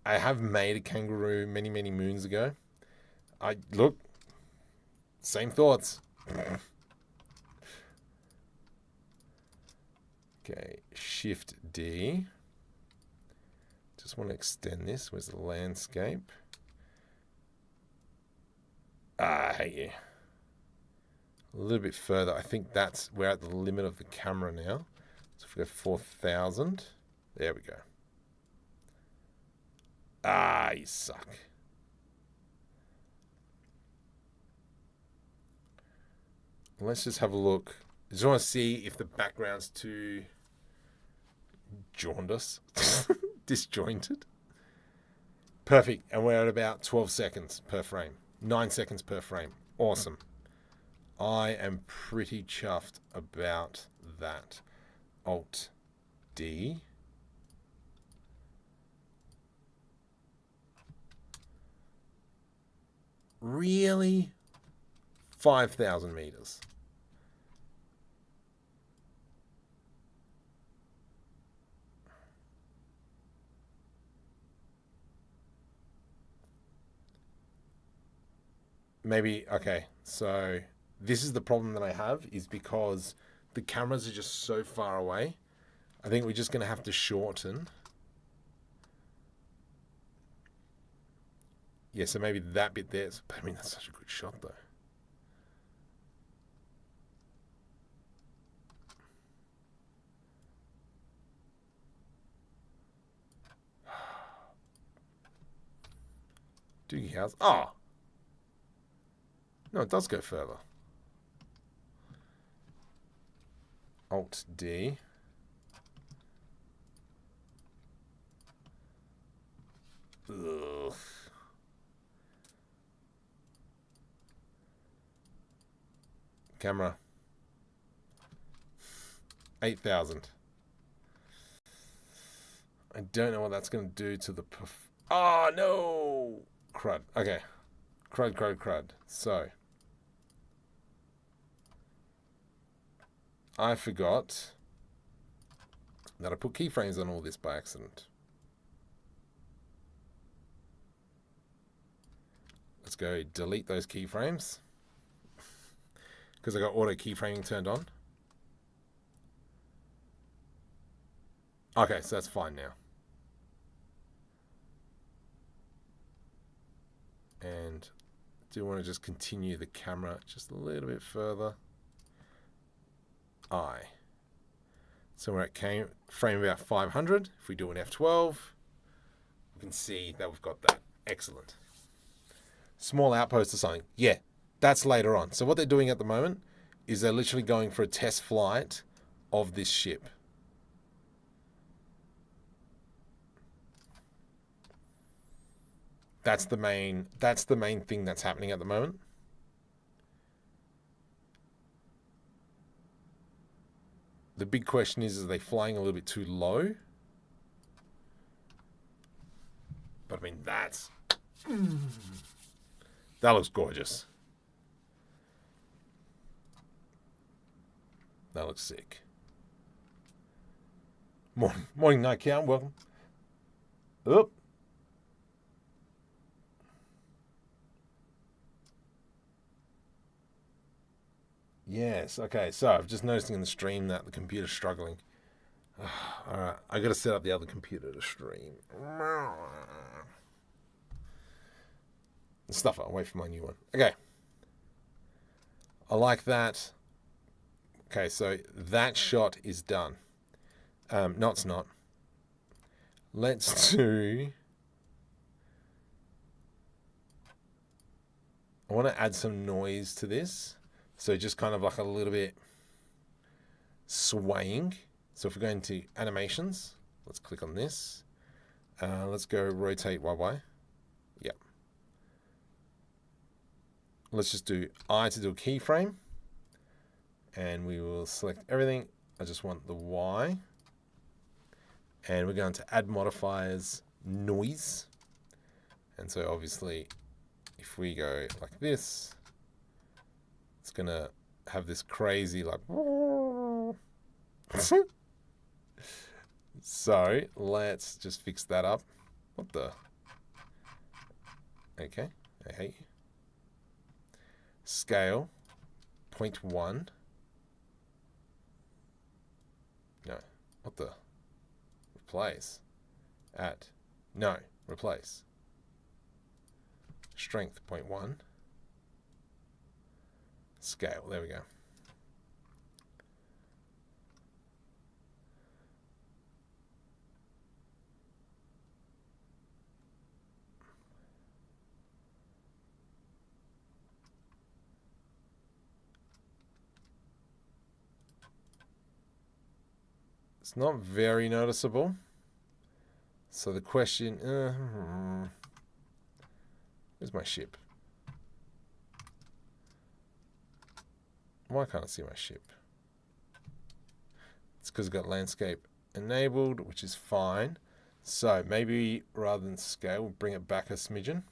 have made a kangaroo many, many moons ago. Look, same thoughts. Okay, Shift D. Just want to extend this. Where's the landscape? I hate you. A little bit further. I think we're at the limit of the camera now. So if we go 4,000, there we go. You suck. Let's just have a look. I just want to see if the background's too jaundiced, disjointed. Perfect. And we're at about 12 seconds per frame. 9 seconds per frame. Awesome. I am pretty chuffed about that. Alt D. Really? 5,000 meters. Maybe, okay, so this is the problem that I have, is because the cameras are just so far away. I think we're just going to have to shorten. Yeah, so maybe that bit there. I mean, that's such a good shot, though. Doogie House. Oh! No, it does go further. Alt D. Ugh. Camera. 8,000. I don't know what that's going to do to the... Oh, no! Crud. Okay. Crud. So. I forgot that I put keyframes on all this by accident. Let's go delete those keyframes. Because I got auto keyframing turned on. Okay, so that's fine now. And do want to just continue the camera just a little bit further. So we're at frame about 500. If we do an F12, we can see that we've got that. Excellent. Small outpost or something. Yeah, that's later on. So what they're doing at the moment is they're literally going for a test flight of this ship. That's the main thing that's happening at the moment. The big question is are they flying a little bit too low? But I mean, that looks gorgeous. That looks sick. Morning, Night Count. Welcome. Oop. Yes, okay, so I've just noticing in the stream that the computer's struggling. Alright, I gotta set up the other computer to stream. Stuff it, wait for my new one. Okay. I like that. Okay, so that shot is done. No, it's not. Let's do... I want to add some noise to this. So just kind of like a little bit swaying. So if we go into animations, let's click on this. Let's go rotate YY. Yep. Let's just do I to do a keyframe. And we will select everything. I just want the Y. And we're going to add modifiers, noise. And so obviously, if we go like this, it's going to have this crazy like... So let's just fix that up. What the? Okay, I hate you. Scale, 0.1. No, what the? Replace. Add. No, replace. Strength, 0.1. Scale, there we go. It's not very noticeable. So the question, where's my ship? Why can't I see my ship? It's because I've got landscape enabled, which is fine. So maybe rather than scale, we'll bring it back a smidgen.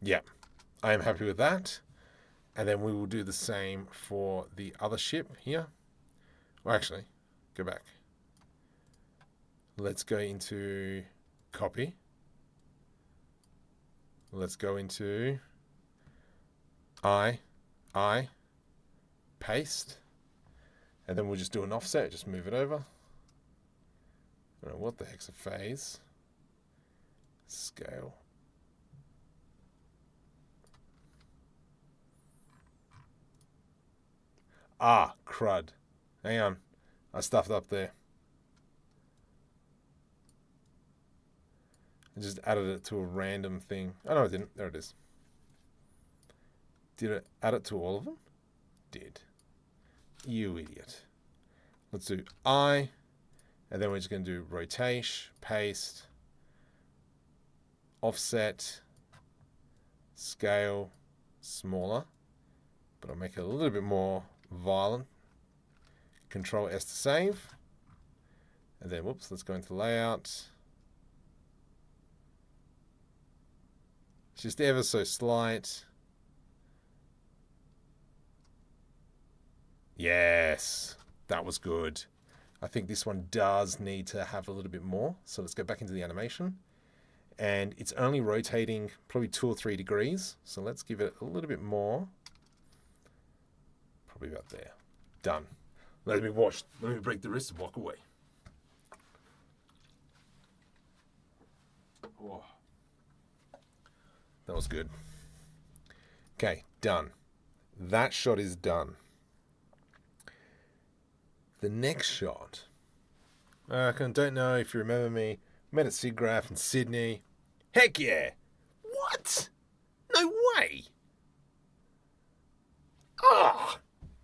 Yeah, I am happy with that. And then we will do the same for the other ship here. Well, actually, go back. Let's go into copy. Let's go into I, paste. And then we'll just do an offset, just move it over. I don't know what the heck's a phase. Scale. Ah, crud. Hang on. I stuffed up there. I just added it to a random thing. Oh, no, I didn't. There it is. Did it add it to all of them? Did. You idiot. Let's do I. And then we're just going to do rotation, paste. offset, scale, smaller, but I'll make it a little bit more violent. Control S to save. And then, whoops, let's go into layout. Just ever so slight. Yes, that was good. I think this one does need to have a little bit more. So let's go back into the animation. And it's only rotating probably 2 or 3 degrees. So let's give it a little bit more. Probably about there. Done. Let me watch. Let me break the wrist and walk away. Oh. That was good. Okay, done. That shot is done. The next shot. I don't know if you remember me. Met at SIGGRAPH in Sydney. Heck yeah! What? No way! Ah!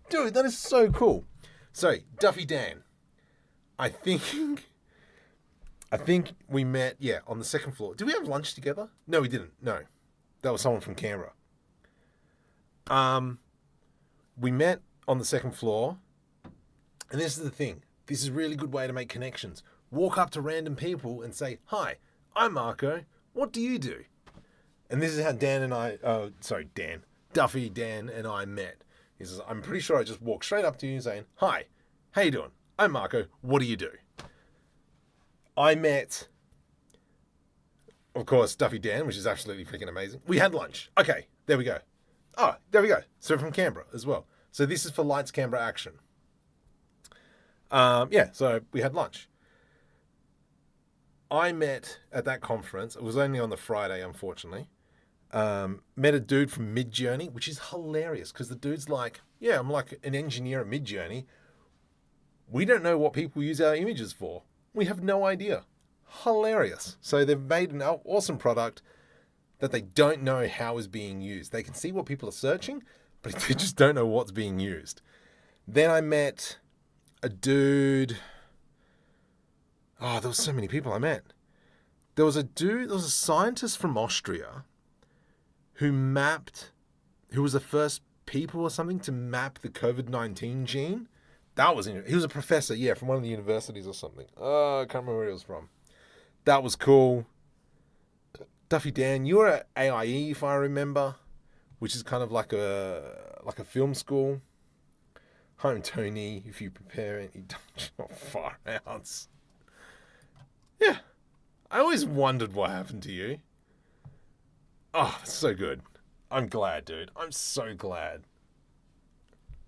Dude, that is so cool. So, Duffy Dan. I think we met, yeah, on the second floor. Did we have lunch together? No, we didn't. No. That was someone from Canberra. We met on the second floor. And this is the thing. This is a really good way to make connections. Walk up to random people and say, "Hi, I'm Marco. What do you do?" And this is how Duffy, Dan, and I met. He says, "I'm pretty sure I just walked straight up to you saying, 'Hi, how you doing? I'm Marco. What do you do?'" I met, of course, Duffy Dan, which is absolutely freaking amazing. We had lunch. Okay, there we go. Oh, there we go. So from Canberra as well. So this is for Lights, Canberra Action. Yeah, so we had lunch. I met at that conference, it was only on the Friday, unfortunately, met a dude from Midjourney, which is hilarious because the dude's like, "Yeah, I'm like an engineer at Midjourney. We don't know what people use our images for. We have no idea." Hilarious. So they've made an awesome product that they don't know how is being used. They can see what people are searching, but they just don't know what's being used. Then I met a dude. Oh, there was so many people I met. There was a scientist from Austria who was the first people or something to map the COVID-19 gene. That was interesting. He was a professor, yeah, from one of the universities or something. Oh, I can't remember where he was from. That was cool. Duffy Dan, you were at AIE, if I remember, which is kind of like a film school. Home Tony, if you prepare any far outs. Yeah. I always wondered what happened to you. Oh, it's so good. I'm glad, dude. I'm so glad.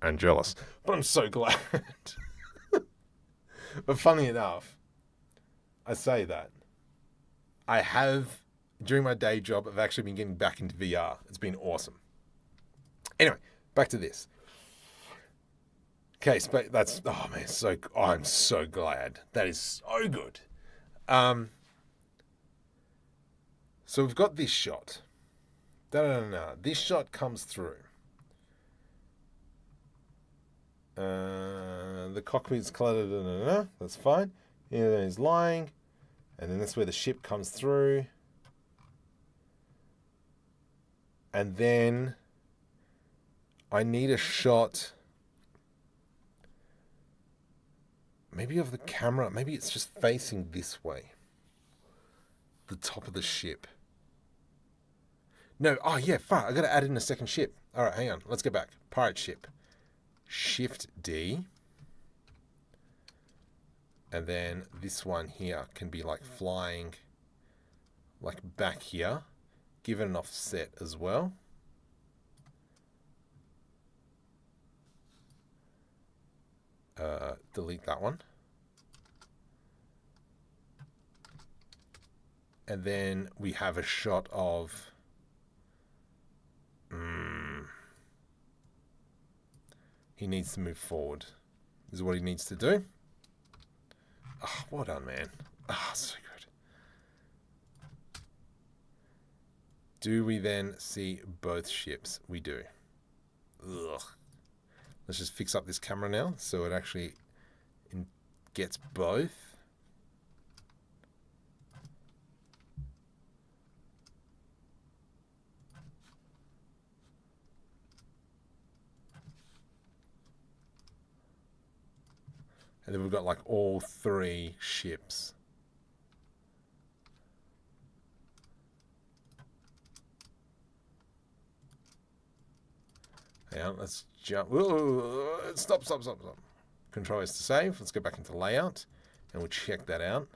And jealous. But I'm so glad. But funny enough, I say that. I have, during my day job, I've actually been getting back into VR. It's been awesome. Anyway, back to this. Okay, that's, oh man, I'm so glad. That is so good. So we've got this shot. This shot comes through. The cockpit's cluttered. That's fine. Here he's lying. And then that's where the ship comes through. And then I need a shot. Maybe of the camera. Maybe it's just facing this way. The top of the ship. No. Oh, yeah. Fuck. I got to add in a second ship. All right. Hang on. Let's go back. Pirate ship. Shift D. And then this one here can be like flying like back here. Give it an offset as well. Delete that one. And then we have a shot of he needs to move forward. This is what he needs to do. Oh, well done, man. Ah, so good. Do we then see both ships? We do. Ugh. Let's just fix up this camera now so it actually gets both. And then we've got like all 3 ships. Hang on, let's jump. Whoa, stop. Control is to save. Let's go back into layout and we'll check that out.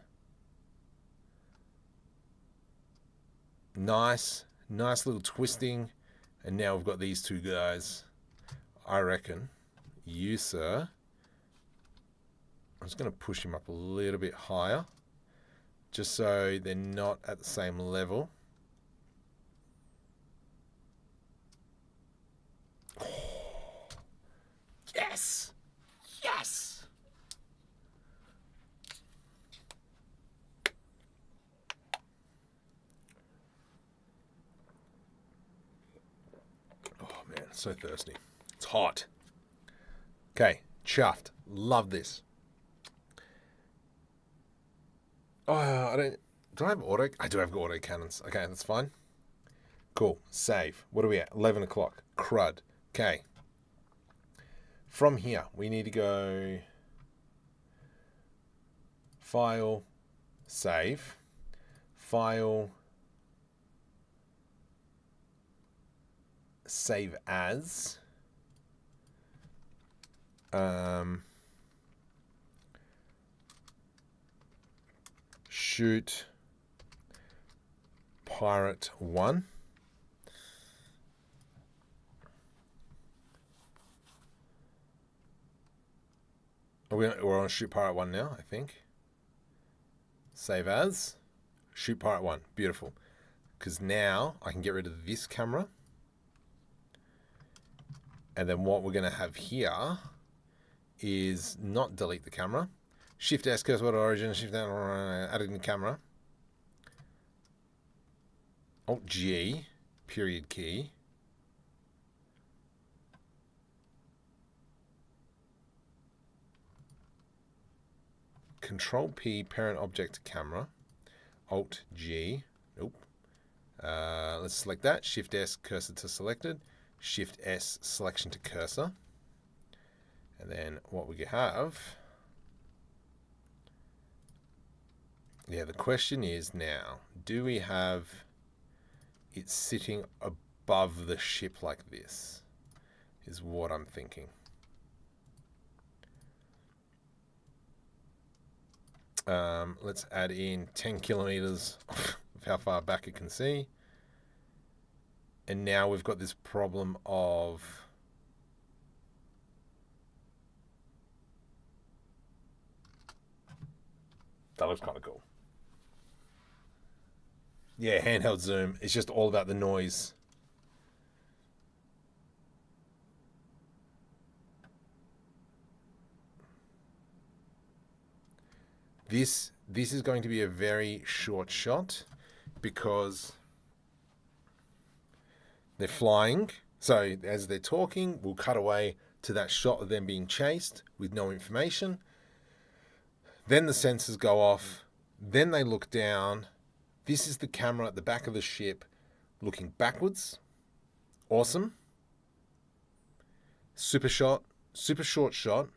Nice little twisting. And now we've got these 2 guys. I reckon you, sir. I'm just going to push him up a little bit higher, just so they're not at the same level. Oh, yes! Yes! Oh man, so thirsty. It's hot. Okay, chuffed. Love this. Oh, I don't... Do I have auto? I do have auto cannons. Okay, that's fine. Cool. Save. What are we at? 11 o'clock. Crud. Okay. From here, we need to go... File. Save. File. Save as. Shoot Pirate 1. We're on Shoot Pirate 1 now, I think. Save as. Shoot Pirate 1. Beautiful. Because now I can get rid of this camera. And then what we're going to have here is not delete the camera. Shift S, cursor to origin, Shift down, add in the camera. Alt G, period key. Control P, parent object camera. Alt G, nope. Let's select that. Shift S, cursor to selected. Shift S, selection to cursor. And then what we have... Yeah, the question is now, do we have it sitting above the ship like this? Is what I'm thinking. Let's add in 10 kilometers of how far back it can see. And now we've got this problem of... That looks kind of cool. Yeah, handheld zoom. It's just all about the noise. This is going to be a very short shot because they're flying. So as they're talking, we'll cut away to that shot of them being chased with no information. Then the sensors go off. Then they look down. This is the camera at the back of the ship looking backwards. Awesome. Super shot. Super short shot.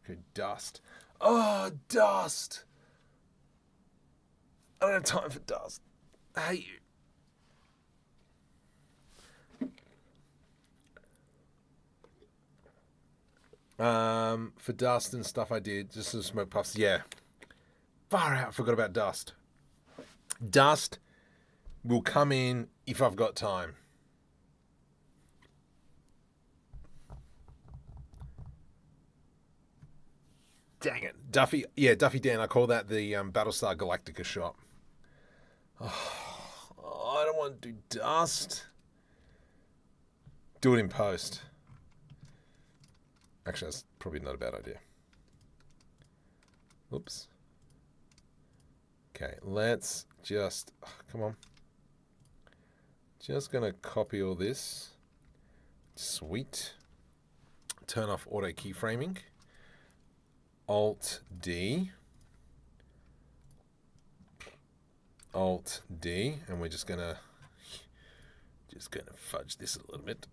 Okay, dust. Oh, dust. I don't have time for dust. I hate you. For dust and stuff I did, just some smoke puffs. Yeah. Far out. Forgot about dust. Dust will come in if I've got time. Dang it. Duffy. Yeah, Duffy Dan. I call that the Battlestar Galactica shot. Oh, I don't want to do dust. Do it in post. Actually, that's probably not a bad idea. Oops. Okay, let's just... Oh, come on. Just going to copy all this. Sweet. Turn off auto keyframing. Alt D. Alt D. And we're just going to fudge this a little bit.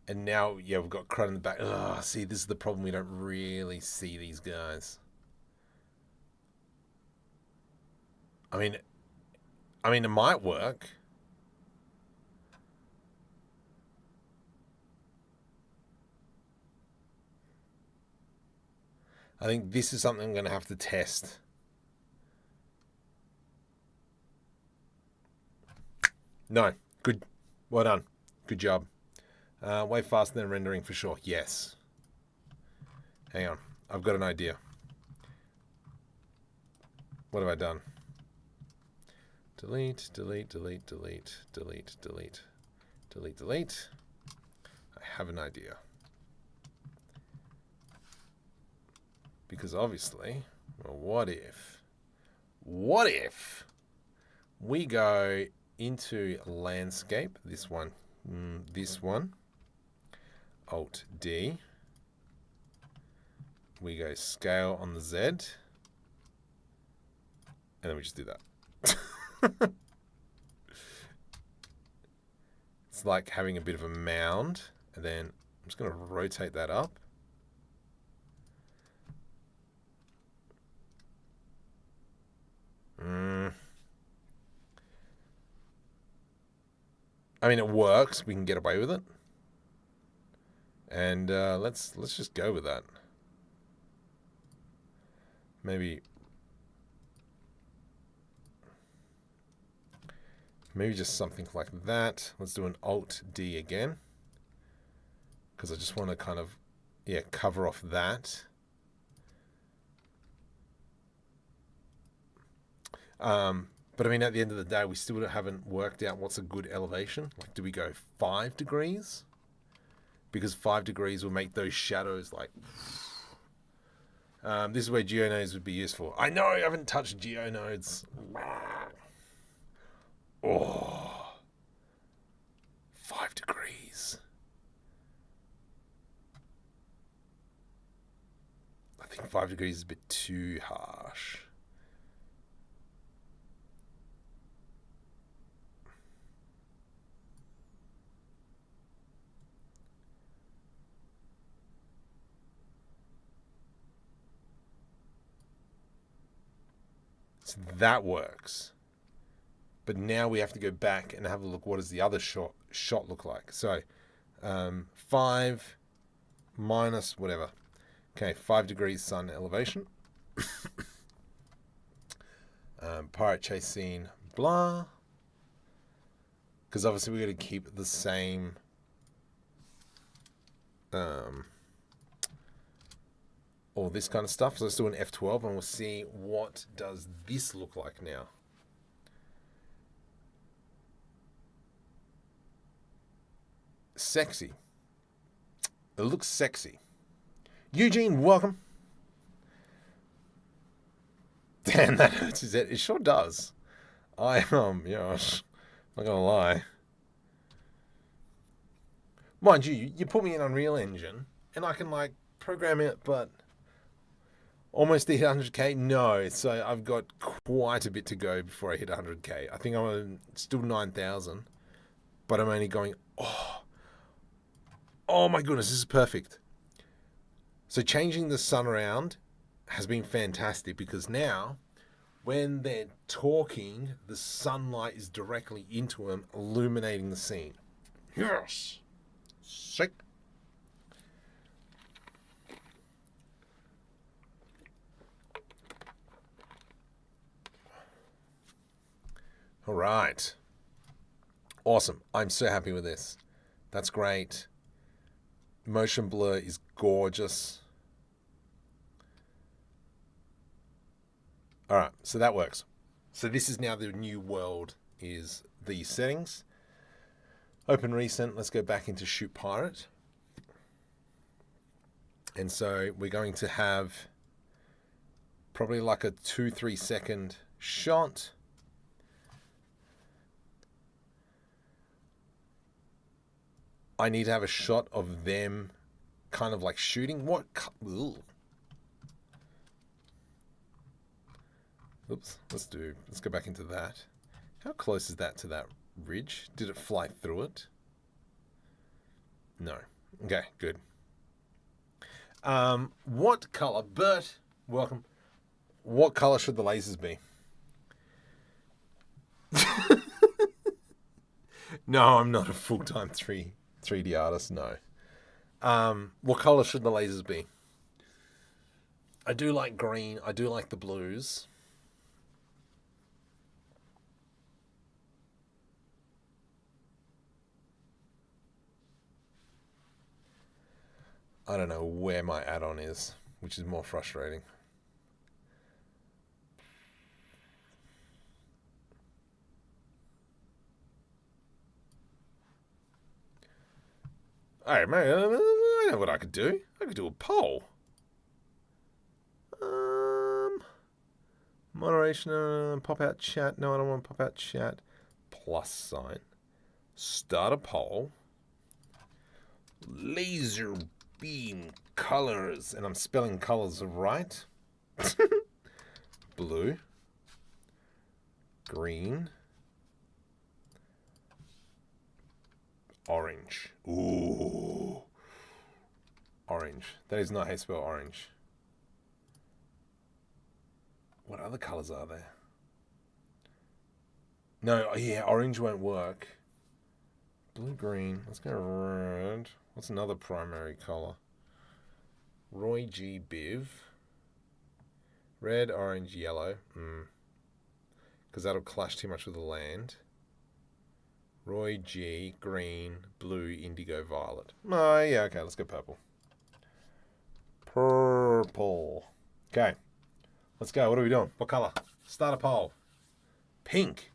And now, yeah, we've got crud in the back. Oh, see, this is the problem. We don't really see these guys. I mean, it might work. I think this is something I'm going to have to test. No. Good. Well done. Good job. Way faster than rendering for sure. Yes. Hang on. I've got an idea. What have I done? Delete, delete, delete, delete, delete, delete, delete, delete. I have an idea. Because obviously, well, what if we go into landscape, this one, Alt D, we go scale on the Z, and then we just do that. It's like having a bit of a mound, and then I'm just going to rotate that up. I mean, it works. We can get away with it, and let's just go with that. Maybe just something like that. Let's do an Alt D again, because I just want to kind of, yeah, cover off that. But I mean, at the end of the day, we still haven't worked out what's a good elevation. Like, do we go 5 degrees? Because 5 degrees will make those shadows like... this is where geonodes would be useful. I know I haven't touched geonodes. Oh, 5 degrees. I think 5 degrees is a bit too harsh. So that works. But now we have to go back and have a look. What does the other shot look like? So 5 minus whatever. Okay, 5 degrees sun elevation. Pirate chase scene, blah. Because obviously we're going to keep the same... all this kind of stuff. So let's do an F12 and we'll see what does this look like now. Sexy. It looks sexy. Eugene, welcome. Damn, that hurts his head. It sure does. Yeah, I'm not gonna lie. Mind you put me in Unreal Engine and I can like program it, but almost hit 100k. No, so I've got quite a bit to go before I hit 100k. I think I'm still 9,000, but I'm only going. Oh my goodness, this is perfect. So changing the sun around has been fantastic because now when they're talking, the sunlight is directly into them, illuminating the scene. Yes. Sick. All right. Awesome. I'm so happy with this. That's great. Motion blur is gorgeous. All right, so that works. So this is now the new world, is the settings. Open recent, let's go back into Shoot Pirate. And so we're going to have probably like a 2-3 second shot. I need to have a shot of them kind of like shooting. What? Ugh. Oops, let's go back into that. How close is that to that ridge? Did it fly through it? No. Okay, good. What color, Bert? Welcome. What color should the lasers be? No, I'm not a full-time 3D artist, no. What color should the lasers be? I do like green. I do like the blues. I don't know where my add-on is, which is more frustrating. Hey, man, I know what I could do. I could do a poll. Moderation, pop-out chat. No, I don't want pop-out chat. Plus sign. Start a poll. Laser beam colors. And I'm spelling colors right. Blue. Green. Orange. Ooh. Orange. That is not how you spell orange. What other colors are there? No, yeah, orange won't work. Blue, green. Let's go red. What's another primary color? Roy G. Biv. Red, orange, yellow. Because that'll clash too much with the land. Roy G. Green, blue, indigo, violet. Oh, yeah, okay, let's go purple. Purple. Okay. Let's go. What are we doing? What color? Start a poll. Pink.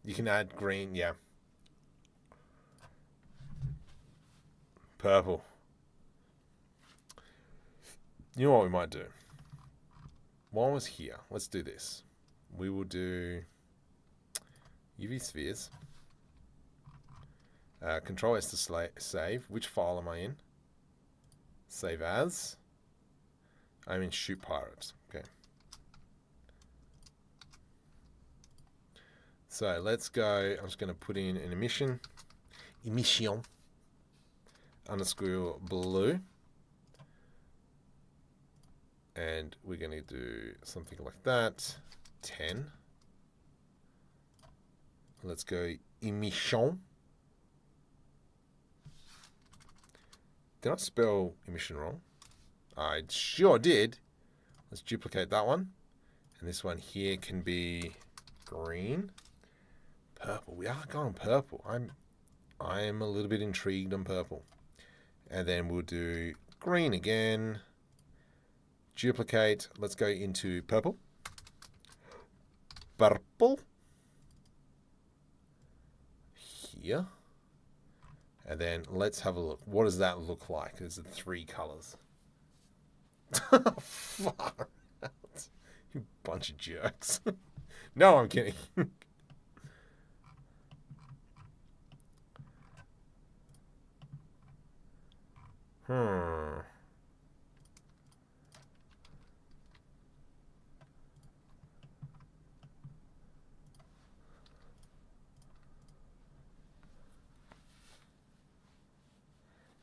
You can add green, yeah. Purple. You know what we might do? While I was here, let's do this. We will do UV spheres. Control S to save. Which file am I in? Save as. I'm in Shoot Pirates. Okay. So let's go. I'm just going to put in an emission underscore blue. And we're going to do something like that. 10. Let's go emission. Did I spell emission wrong? I sure did. Let's duplicate that one. And this one here can be green. Purple. We are going purple. I am a little bit intrigued on purple. And then we'll do green again. Duplicate. Let's go into purple. Purple. Here. And then let's have a look. What does that look like? There's the 3 colors. Far out. You bunch of jerks. No, I'm kidding.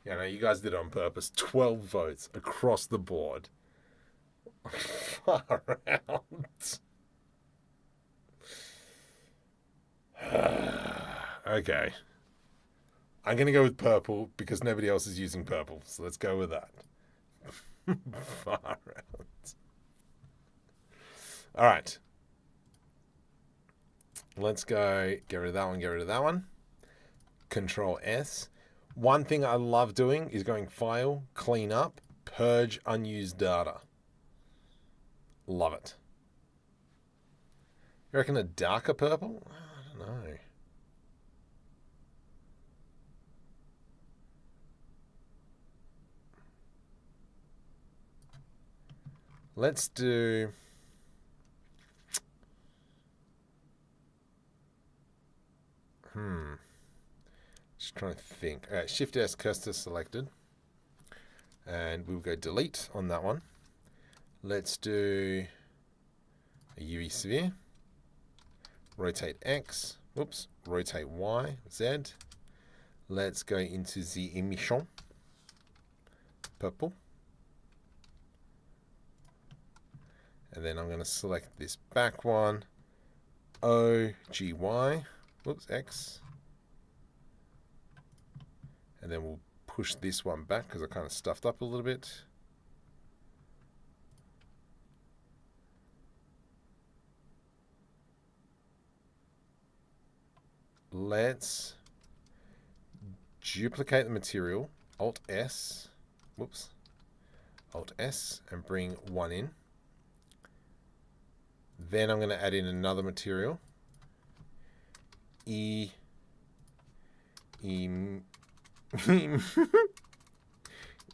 Yeah, no, you guys did it on purpose. 12 votes across the board. Far out. Okay. I'm going to go with purple because nobody else is using purple. So let's go with that. Far out. All right. Let's go. Get rid of that one. Get rid of that one. Control S. One thing I love doing is going File, Clean Up, Purge Unused Data. Love it. You reckon a darker purple? I don't know. Let's do... Just trying to think. All right, Shift S, cursor selected. And we'll go delete on that one. Let's do a UV sphere. Rotate X, Oops, rotate Y, Z. Let's go into the emission. Purple. And then I'm going to select this back one. O, G, Y. Whoops, X. And then we'll push this one back because I kind of stuffed up a little bit. Let's duplicate the material. Alt S. Whoops. Alt S and bring one in. Then I'm going to add in another material.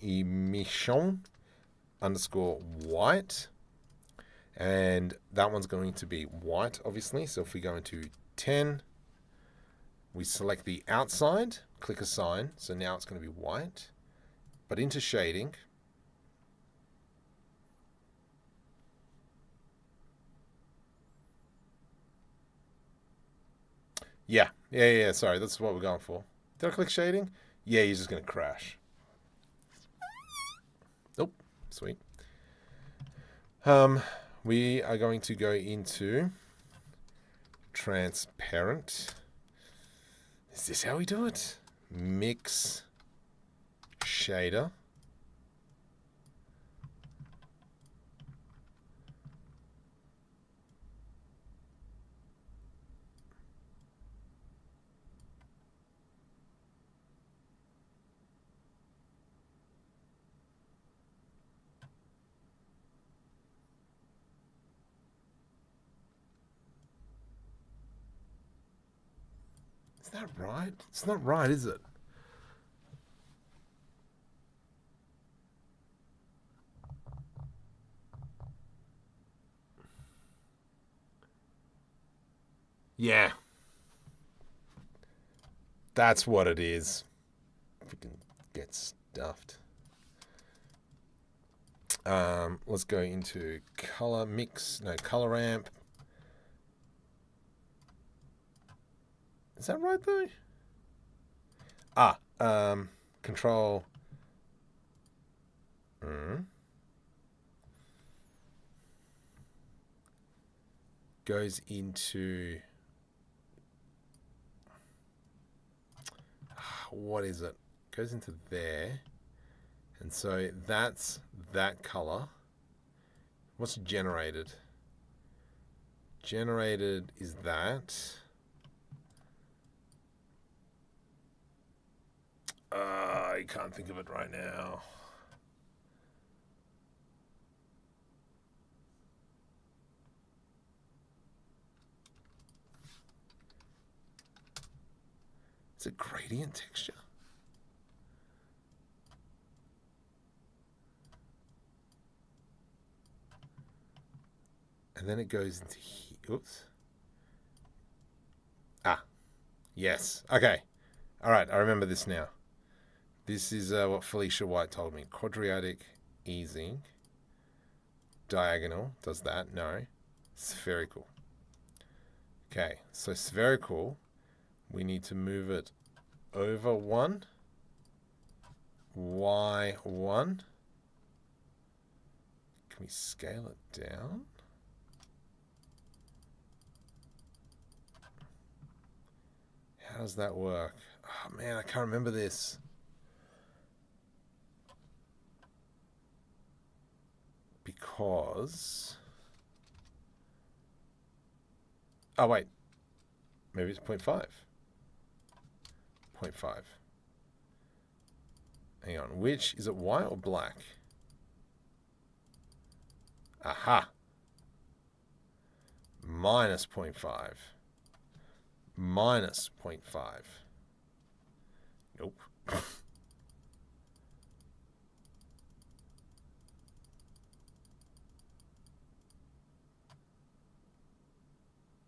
Emission underscore white. And that one's going to be white, obviously. So if we go into 10, we select the outside, click assign. So now it's going to be white. But into shading. Yeah, sorry, that's what we're going for. Did I click shading? Yeah, you're just going to crash. Nope, sweet. We are going to go into transparent. Is this how we do it? Mix shader. Is that right? It's not right, is it? Yeah. That's what it is. Freaking get stuffed. Let's go into color mix. No, color ramp. Is that right though? Control. Goes into. What is it? Goes into there. And so that's that color. What's generated? Generated is that. I can't think of it right now. It's a gradient texture. And then it goes into here. Oops. Yes. Okay. All right. I remember this now. This is what Felicia White told me. Quadratic easing. Diagonal. Does that? No. Spherical. Okay. So spherical, we need to move it over 1. Y1. Can we scale it down? How does that work? Oh man, I can't remember this. Because... Oh wait. Maybe it's 0.5. 0.5. Hang on. Which, is it white or black? Aha. Minus 0.5. Minus 0.5. Nope.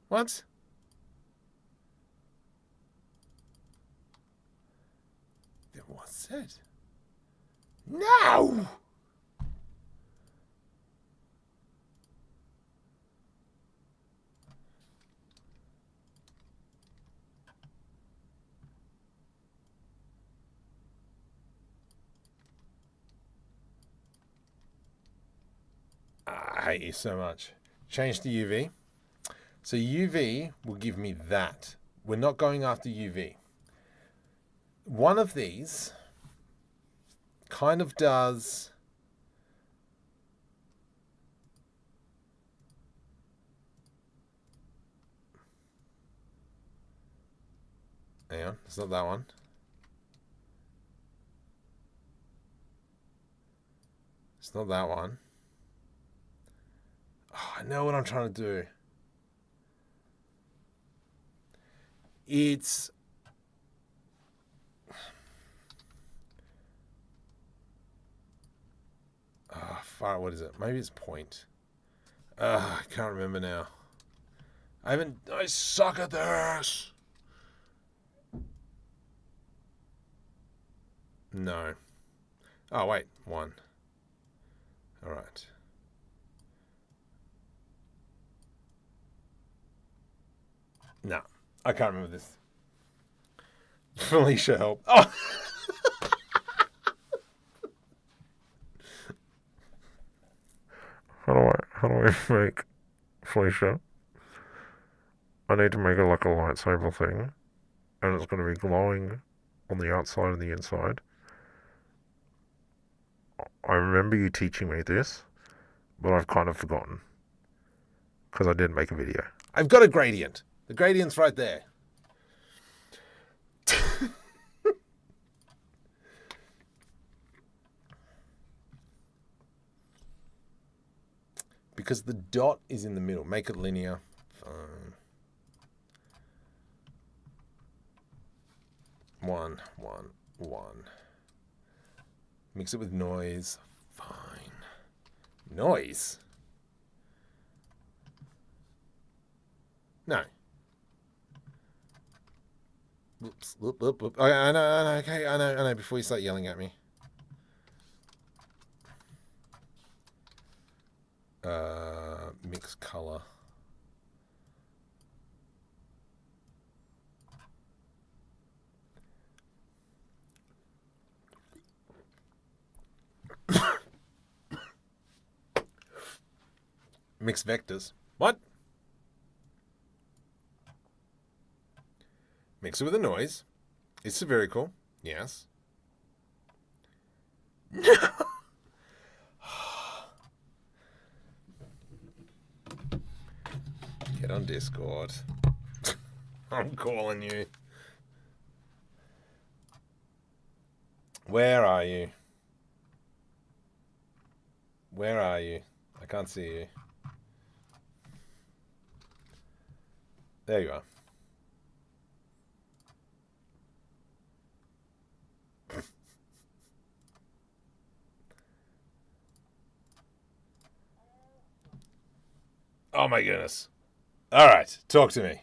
What? Then what's it? No! hate you so much. Change to UV. So UV will give me that. We're not going after UV. One of these kind of does... Hang on, it's not that one. It's not that one. Oh, I know what I'm trying to do. It's... Oh, far, what is it? Maybe it's point. I can't remember now. I suck at this. No. Oh, wait. One. All right. No. I can't remember this. Felicia, help. Oh! How do I make Felicia? I need to make it like a lightsaber thing. And it's going to be glowing on the outside and the inside. I remember you teaching me this, but I've kind of forgotten. Because I didn't make a video. I've got a gradient. The gradient's right there. Because the dot is in the middle. Make it linear. Fine. 1, 1, 1. Mix it with noise. Fine. Noise? No. Whoops. Whoop, whoop, whoop. Okay, I know, okay, I know. Before you start yelling at me. Mix color. Mix vectors. What? Mix it with a noise. It's spherical. Yes. Get on Discord. I'm calling you. Where are you? Where are you? I can't see you. There you are. Oh my goodness. All right, talk to me.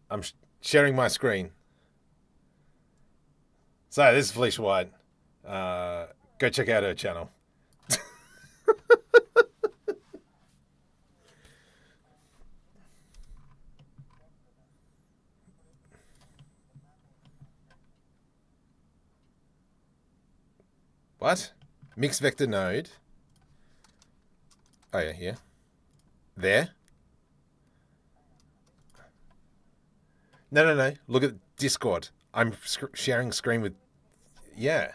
I'm sharing my screen. So this is Felicia White. Go check out her channel. What? Mixed vector node. Oh yeah, here. There. No. Look at Discord. I'm sharing screen with... Yeah.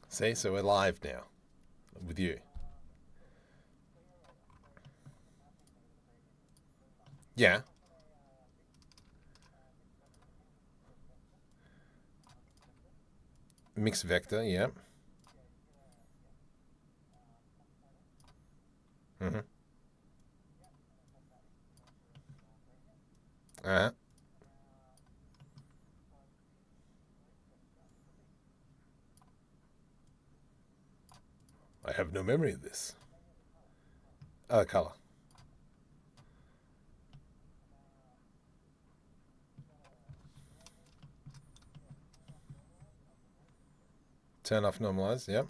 See, so we're live now. With you. Yeah. Mixed vector, yeah. Mm-hmm. Uh-huh. I have no memory of this. Oh, color. Turn off normalize, yep.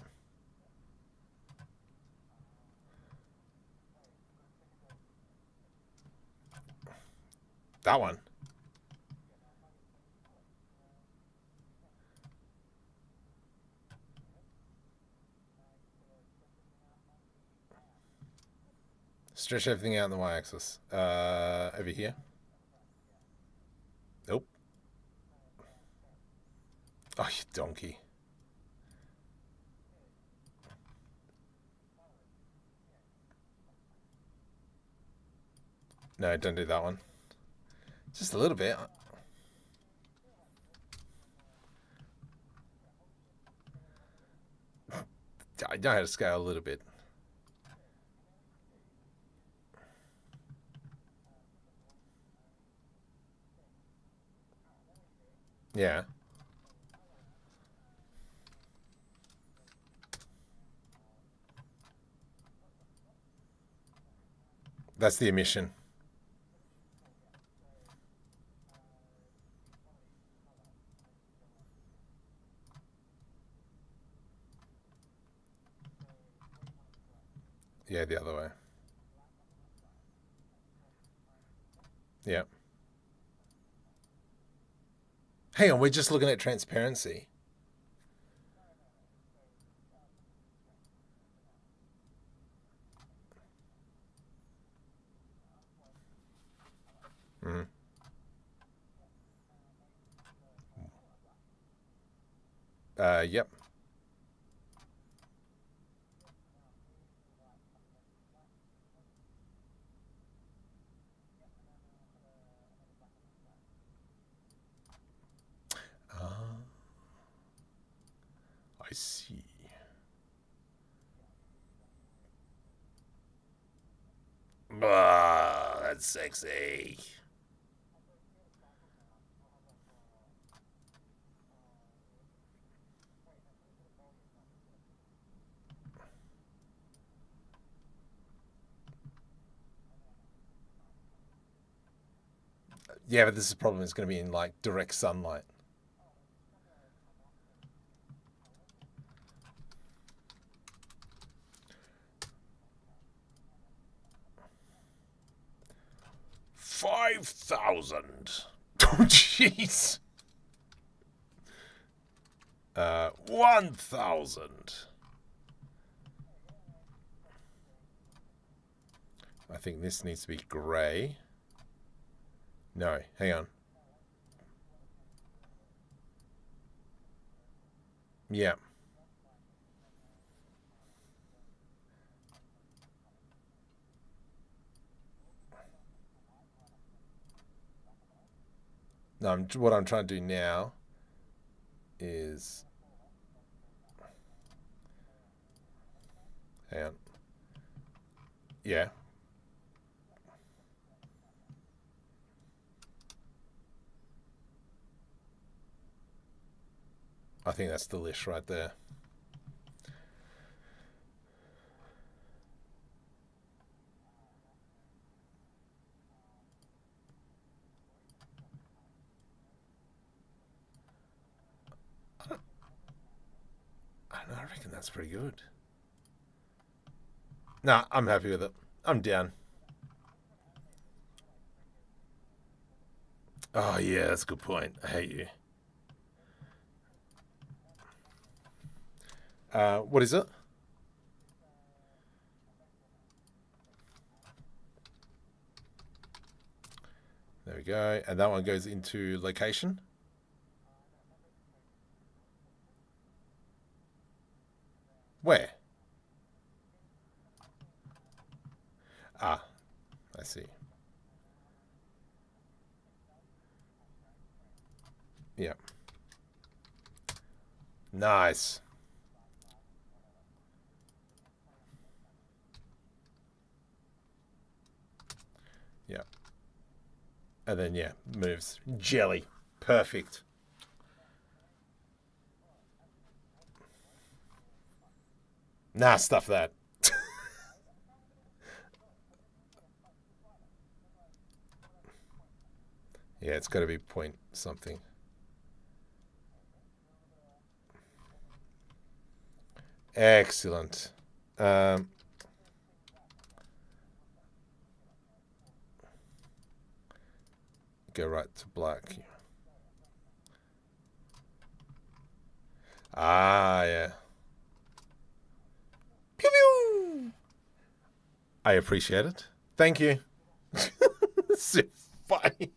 That one. Stretch everything out in the y-axis. Over here. Nope. Oh, you donkey. No, don't do that one. Just a little bit. I know how to scale a little bit. Yeah. That's the emission. Yeah, the other way. Yeah. Hang on, we're just looking at transparency. Mm-hmm. Yep. I see. Ah, that's sexy. Yeah, but this is the problem. It's going to be in like direct sunlight. $5,000. Oh, jeez. 1,000. I think this needs to be grey. No, hang on. Yeah. No, what I'm trying to do now is... Hang on. Yeah. I think that's delish right there. I don't know, I reckon that's pretty good. Nah, I'm happy with it. I'm down. Oh, yeah, that's a good point. I hate you. What is it? There we go. And that one goes into location. Where? Ah, I see. Yeah. Nice. Yeah. And then, yeah, moves. Jelly. Perfect. Nah, stuff that. Yeah, it's got to be point something. Excellent. Go right to black. Ah, yeah. Pew pew! I appreciate it. Thank you. So funny.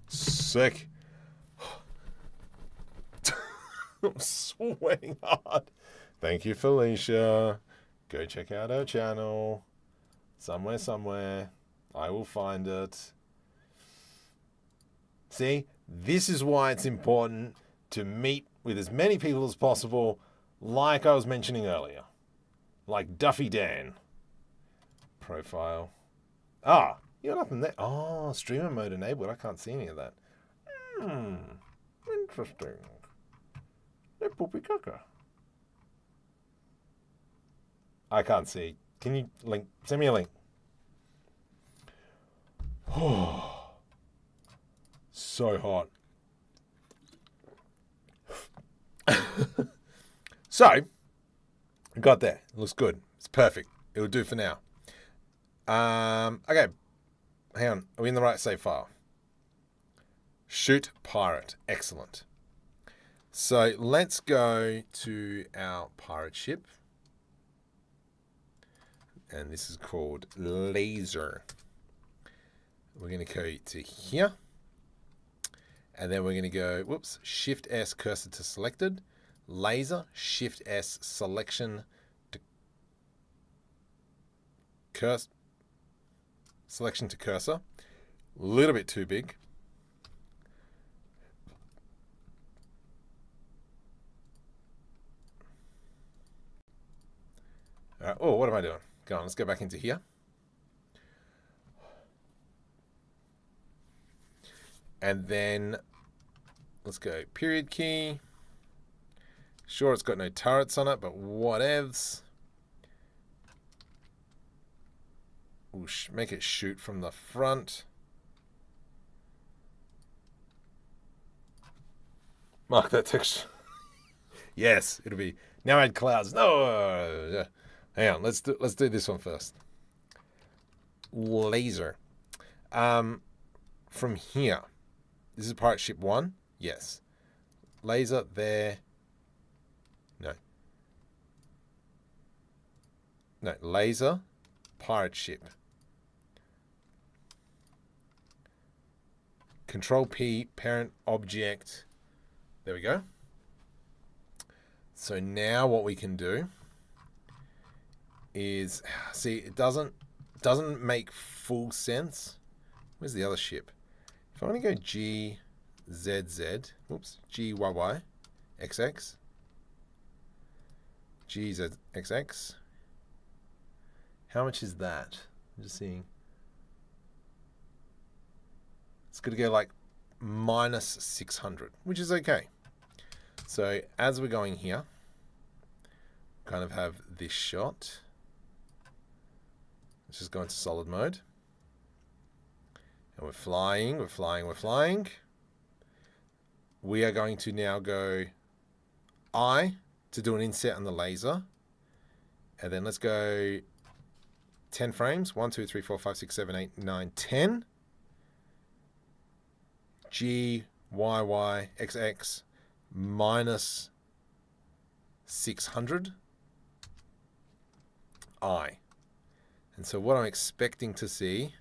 Sick. I'm sweating hard. Thank you, Felicia. Go check out her channel. Somewhere. I will find it. See, this is why it's important to meet with as many people as possible, like I was mentioning earlier. Like Duffy Dan. Profile. Ah, you got nothing there. Oh, streamer mode enabled. I can't see any of that. Interesting. Poopy caca. I can't see. Can you link? Send me a link. Oh, so hot. So, got there. It looks good. It's perfect. It'll do for now. Okay. Hang on. Are we in the right save file? Shoot pirate. Excellent. So let's go to our pirate ship. And this is called Laser. We're going to go to here. And then we're going to go, whoops, Shift S cursor to selected. Laser, Shift S selection to cursor. Selection to cursor. A little bit too big. All right. Oh, what am I doing? Go on, let's go back into here. And then let's go period key. Sure, it's got no turrets on it, but whatevs. We'll make it shoot from the front. Mark that texture. Yes, it'll be. Now add clouds. No. Hang on, let's do this one first. Laser. From here. This is pirate ship 1. Yes. Laser there. No, laser, pirate ship. Control P, parent object. There we go. So now what we can do is, see, it doesn't make full sense. Where's the other ship? If I want to go G, Z, Z, whoops, G, Y, Y, X, X, G, Z, X, X. How much is that? I'm just seeing. It's going to go like minus 600, which is okay. So as we're going here, kind of have this shot. Let's just go into solid mode. And we're flying. We are going to now go I to do an inset on the laser. And then let's go 10 frames. 1, 2, 3, 4, 5, 6, 7, 8, 9, 10. G, Y, Y, X, X, minus 600. I. And so what I'm expecting to see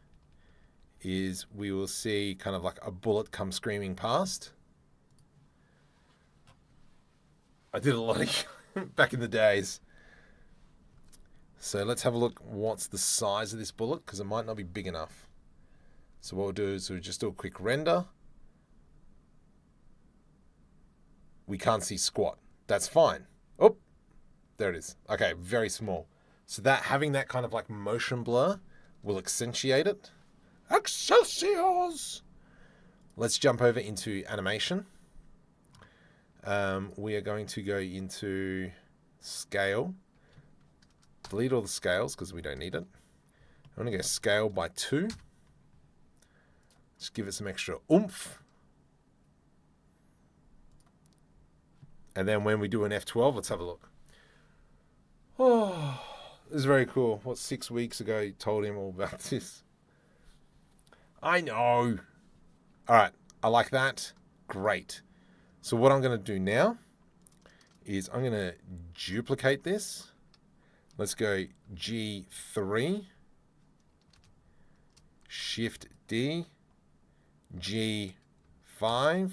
is we will see kind of like a bullet come screaming past. I did a lot of back in the days. So let's have a look what's the size of this bullet, because it might not be big enough. So what we'll do is we'll just do a quick render. We can't see squat. That's fine. Oh, there it is. Okay, very small. So that having that kind of like motion blur will accentuate it. Excelsiors! Let's jump over into animation. We are going to go into scale. Delete all the scales because we don't need it. I'm going to go scale by 2. Just give it some extra oomph. And then when we do an F12, let's have a look. Oh, this is very cool. What, 6 weeks ago, you told him all about this. I know. All right, I like that. Great. So what I'm going to do now is I'm going to duplicate this. Let's go G3, Shift D, G5,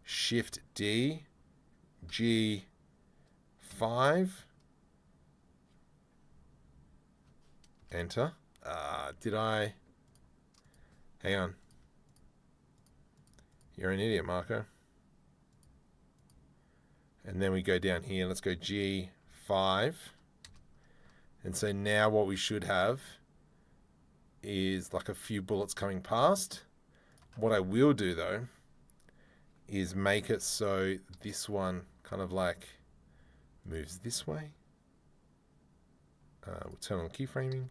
Shift D, G5. Enter. Did I? Hang on. You're an idiot, Marco. And then we go down here. Let's go G5. And so now what we should have is like a few bullets coming past. What I will do though is make it so this one kind of like moves this way. We'll turn on keyframing.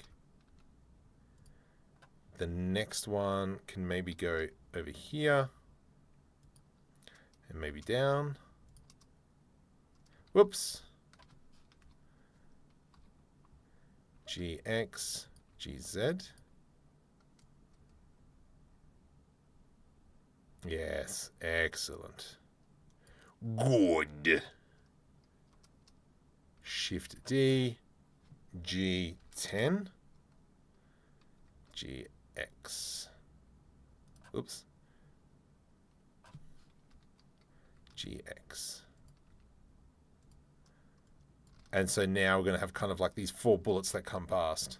The next one can maybe go over here and maybe down. Whoops. GX, GZ. Yes, excellent. Good. Shift D, G10, GX. Oops. GX. And so now we're going to have kind of like these 4 bullets that come past.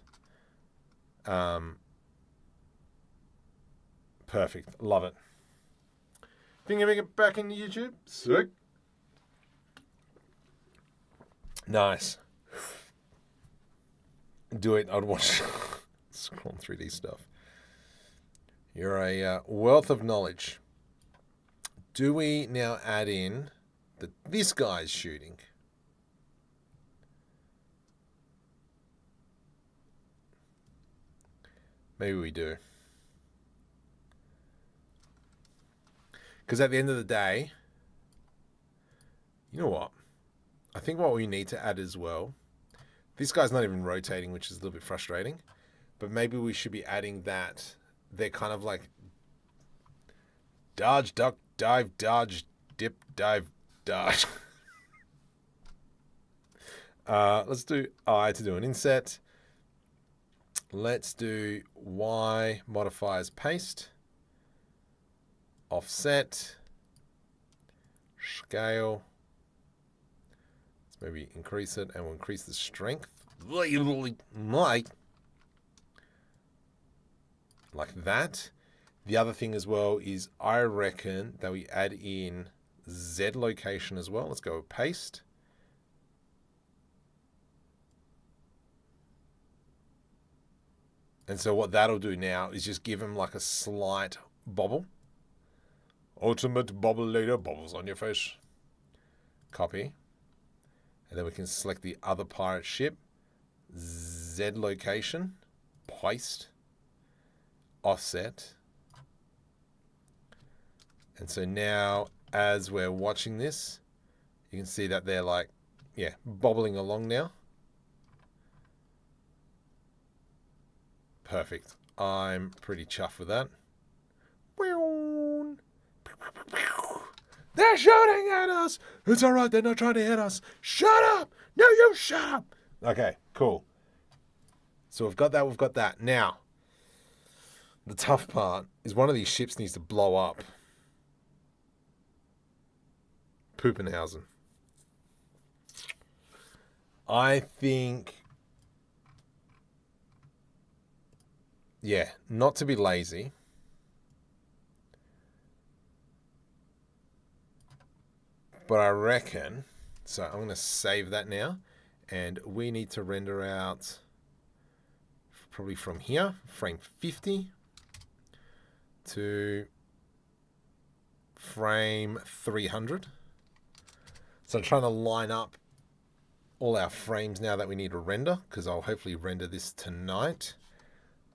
Perfect. Love it. Think of it back into YouTube? Sick. Nice. Do it. I'd watch scrolling through these stuff. You're a wealth of knowledge. Do we now add in that this guy's shooting? Maybe we do. Because at the end of the day, you know what? I think what we need to add as well, this guy's not even rotating, which is a little bit frustrating, but maybe we should be adding that they're kind of like dodge, duck, dive, dodge, dip, dive, dodge. Let's do I to do an inset. Let's do Y modifiers paste, offset, scale. Let's maybe increase it, and we'll increase the strength. Like that. The other thing as well is I reckon that we add in Z location as well. Let's go with paste. And so what that'll do now is just give him like a slight bobble. Ultimate bobble later, bobbles on your face. Copy. And then we can select the other pirate ship. Z location. Paste. Offset. And so now as we're watching this, you can see that they're like, yeah, bobbling along now. Perfect. I'm pretty chuffed with that. They're shooting at us. It's all right. They're not trying to hit us. Shut up. No, you shut up. Okay, cool. So we've got that. We've got that. Now, the tough part is one of these ships needs to blow up. Poopenhausen. I think... yeah, not to be lazy. But I reckon, so I'm going to save that now. And we need to render out probably from here, frame 50 to frame 300. So I'm trying to line up all our frames now that we need to render, because I'll hopefully render this tonight.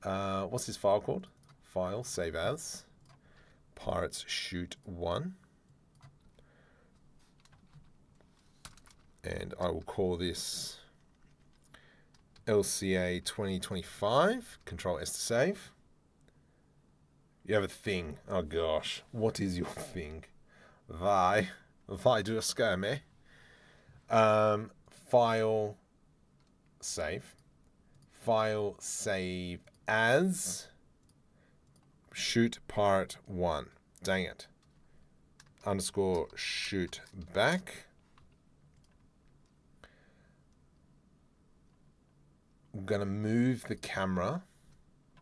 What's this file called? File, save as, Pirates Shoot 1. And I will call this LCA 2025. Control S to save. You have a thing. Oh gosh. What is your thing? Why do a scare me? File, save. File, save as. Shoot part 1. Dang it. Underscore shoot back. I'm going to move the camera.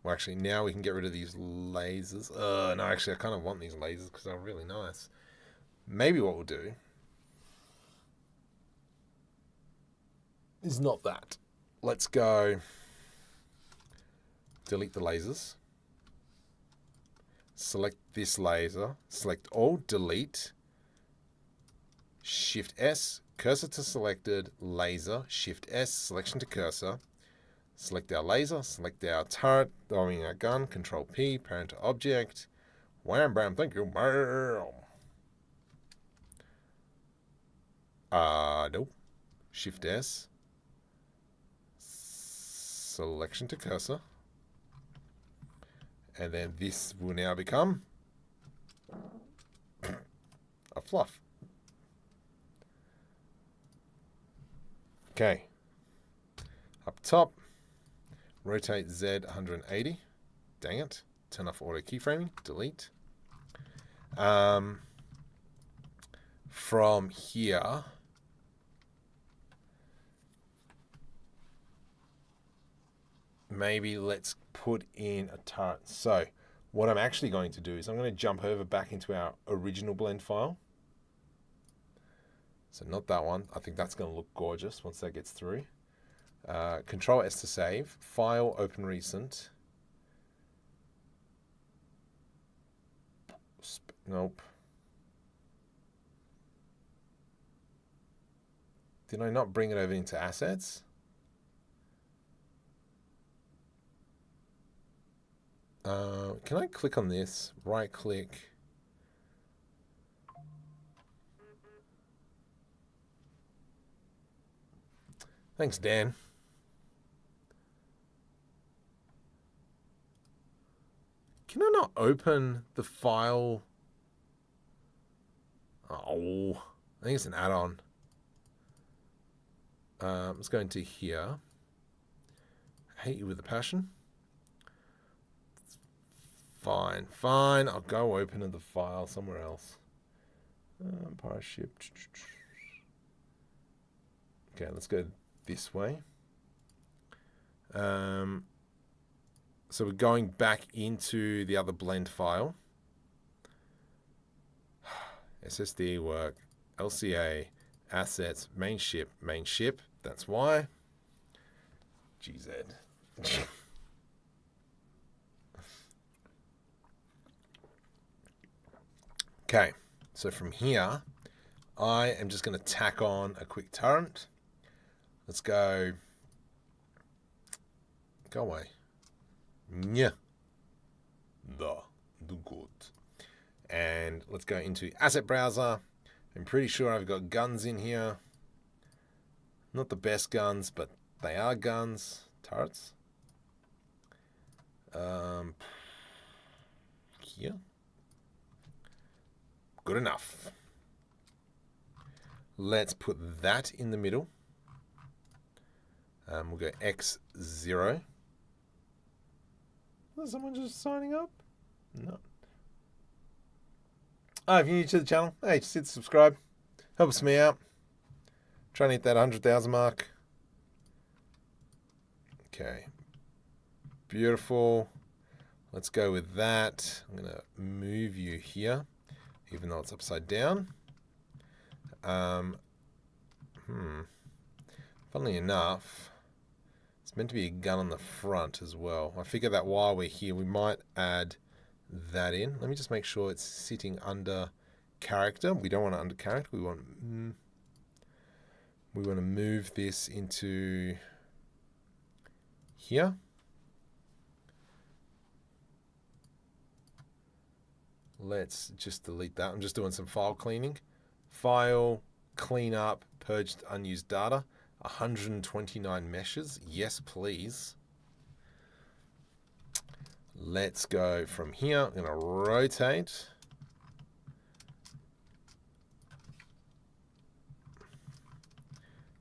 Well, actually, now we can get rid of these lasers. No, actually, I kind of want these lasers because they're really nice. Maybe what we'll do is not that. Let's go delete the lasers. Select this laser. Select all, delete. Shift S, cursor to selected, laser. Shift S, selection to cursor. Select our laser, select our turret, throwing our gun, Control P, parent to object. Wham, bam, thank you. Nope. Shift S. Selection to cursor. And then this will now become a fluff. Okay. Up top. Rotate Z 180. Dang it. Turn off auto keyframing. Delete. From here, maybe let's put in a turret. So what I'm actually going to do is I'm going to jump over back into our original blend file. So not that one. I think that's going to look gorgeous once that gets through. Control S to save. File, open recent. Nope. Did I not bring it over into assets? Can I click on this? Right click. Thanks, Dan. Can I not open the file? Oh, I think it's an add-on. Let's go into here. I hate you with a passion. Fine, fine. I'll go open the file somewhere else. Paraship. Okay, let's go this way. So we're going back into the other blend file. SSD work, LCA, assets, main ship. That's why. GZ. Okay, so from here, I am just going to tack on a quick turret. Let's go. Go away. Yeah. Do good. And let's go into asset browser. I'm pretty sure I've got guns in here. Not the best guns, but they are guns. Turrets. Here. Good enough. Let's put that in the middle. We'll go X0. Is someone just signing up? No. Oh, if you're new to the channel, hey, just hit subscribe. Helps me out. Trying to hit that 100,000 mark. Okay. Beautiful. Let's go with that. I'm going to move you here, even though it's upside down. Funnily enough, it's meant to be a gun on the front as well. I figure that while we're here, we might add that in. Let me just make sure it's sitting under character. We don't want it under character. We want to move this into here. Let's just delete that. I'm just doing some file cleaning. File, clean up, purged unused data. 129 meshes. Yes, please. Let's go from here. I'm going to rotate.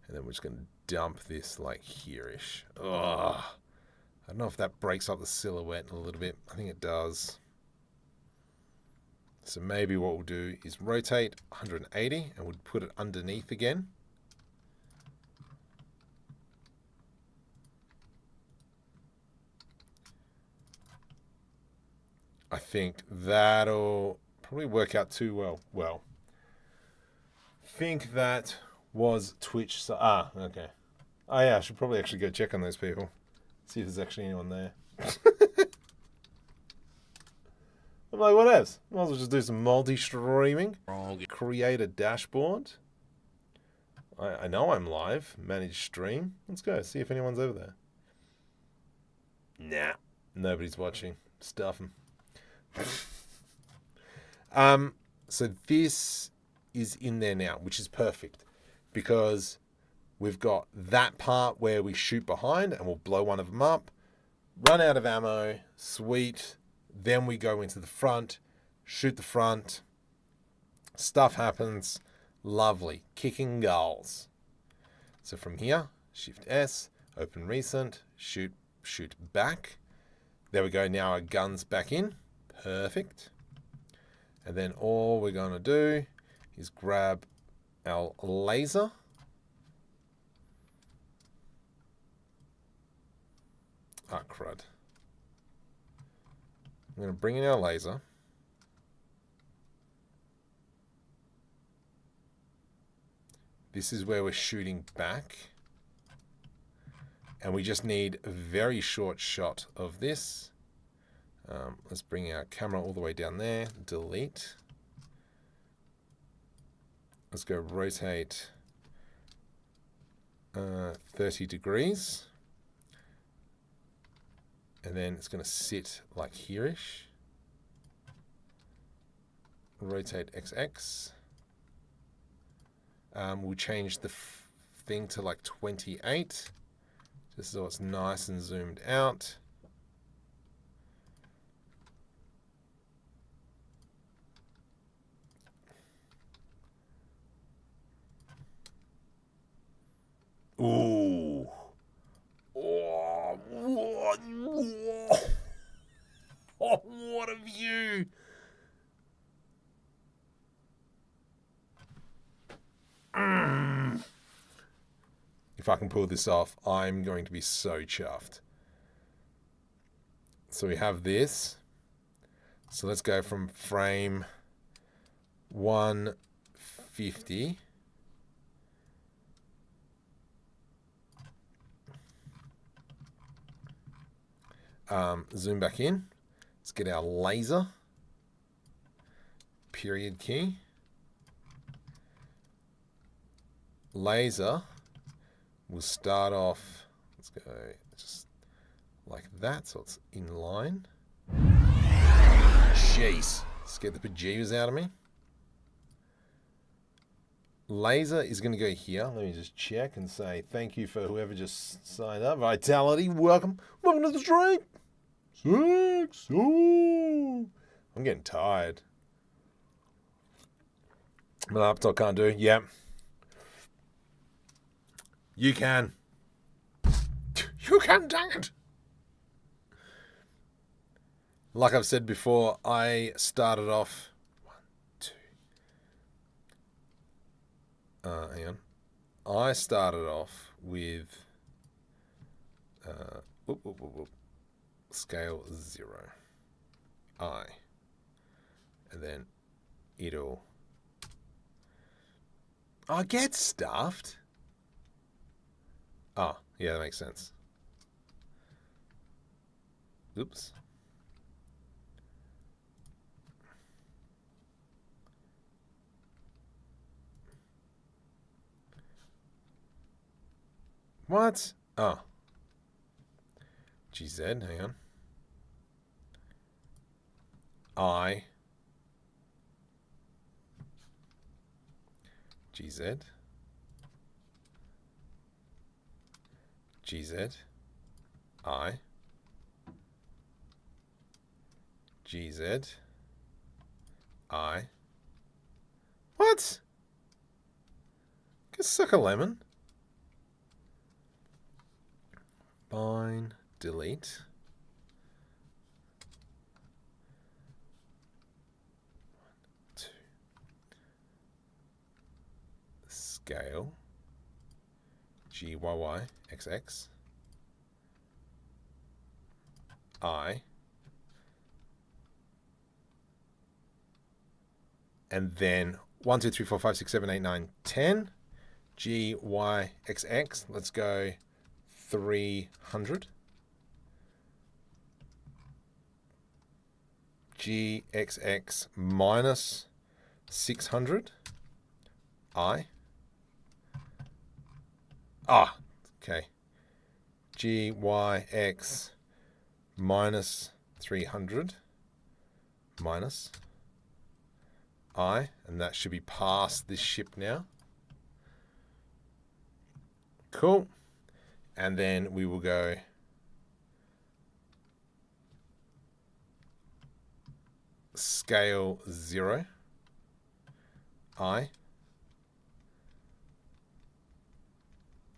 And then we're just going to dump this like here-ish. Ugh. I don't know if that breaks up the silhouette a little bit. I think it does. So maybe what we'll do is rotate 180 and we'll put it underneath again. I think that'll probably work out too well. Well, think that was Twitch. So, okay. Oh yeah, I should probably actually go check on those people. See if there's actually anyone there. I'm like, what else? Might as well just do some multi-streaming. Create a dashboard. I know I'm live. Manage stream. Let's go. See if anyone's over there. Nah. Nobody's watching. Stuff them. So this is in there now, which is perfect. Because we've got that part where we shoot behind and we'll blow one of them up. Run out of ammo. Sweet. Then we go into the front, shoot the front, stuff happens, lovely, kicking goals. So from here, Shift S, open recent, shoot back. There we go, now our gun's back in, perfect. And then all we're going to do is grab our laser. Ah, crud. I'm going to bring in our laser. This is where we're shooting back. And we just need a very short shot of this. Let's bring our camera all the way down there. Delete. Let's go rotate 30 degrees. And then it's going to sit like here-ish. Rotate XX. We'll change the thing to like 28. Just so it's nice and zoomed out. Ooh. Oh, what a view! If I can pull this off, I'm going to be so chuffed. So we have this. So let's go from frame 150. Zoom back in. Let's get our laser. Period key. Laser. We'll start off. Let's go just like that, so it's in line. Jeez. Let's get the bejeebers out of me. Laser is going to go here. Let me just check and say thank you for whoever just signed up. Vitality, welcome. Welcome to the stream. 6. Oh, I'm getting tired. My laptop can't do. Yeah. You can. You can, dang it. Like I've said before, I started off... hang on. I started off with scale 0. I. And then it'll... I get stuffed. Oh, yeah, that makes sense. Oops. What? Oh. GZ, hang on. I. GZ. GZ. I. GZ. I. What? Go suck a lemon. Bind, delete. Two. Scale. GYYXX. I. And then 1, 2, 3, 4, 5, 6, 7, 8, 9, 10. GYXX. Let's go 300. GXX minus 600. I. Okay. GYX minus 300 minus I, and that should be past this ship now. Cool. And then we will go scale 0 I.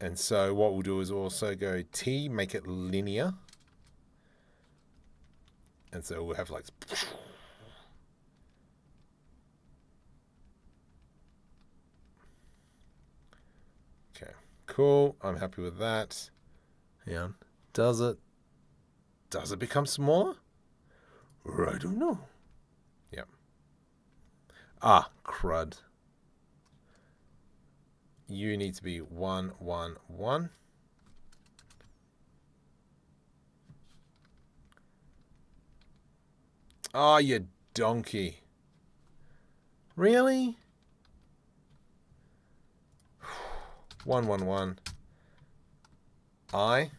And so what we'll do is also go T, make it linear. And so we'll have like... Okay, cool. I'm happy with that. Hang on. Does it become smaller? I don't know. Yep. Crud. You need to be 1, 1, 1. You donkey. Really? 1, 1, 1. I.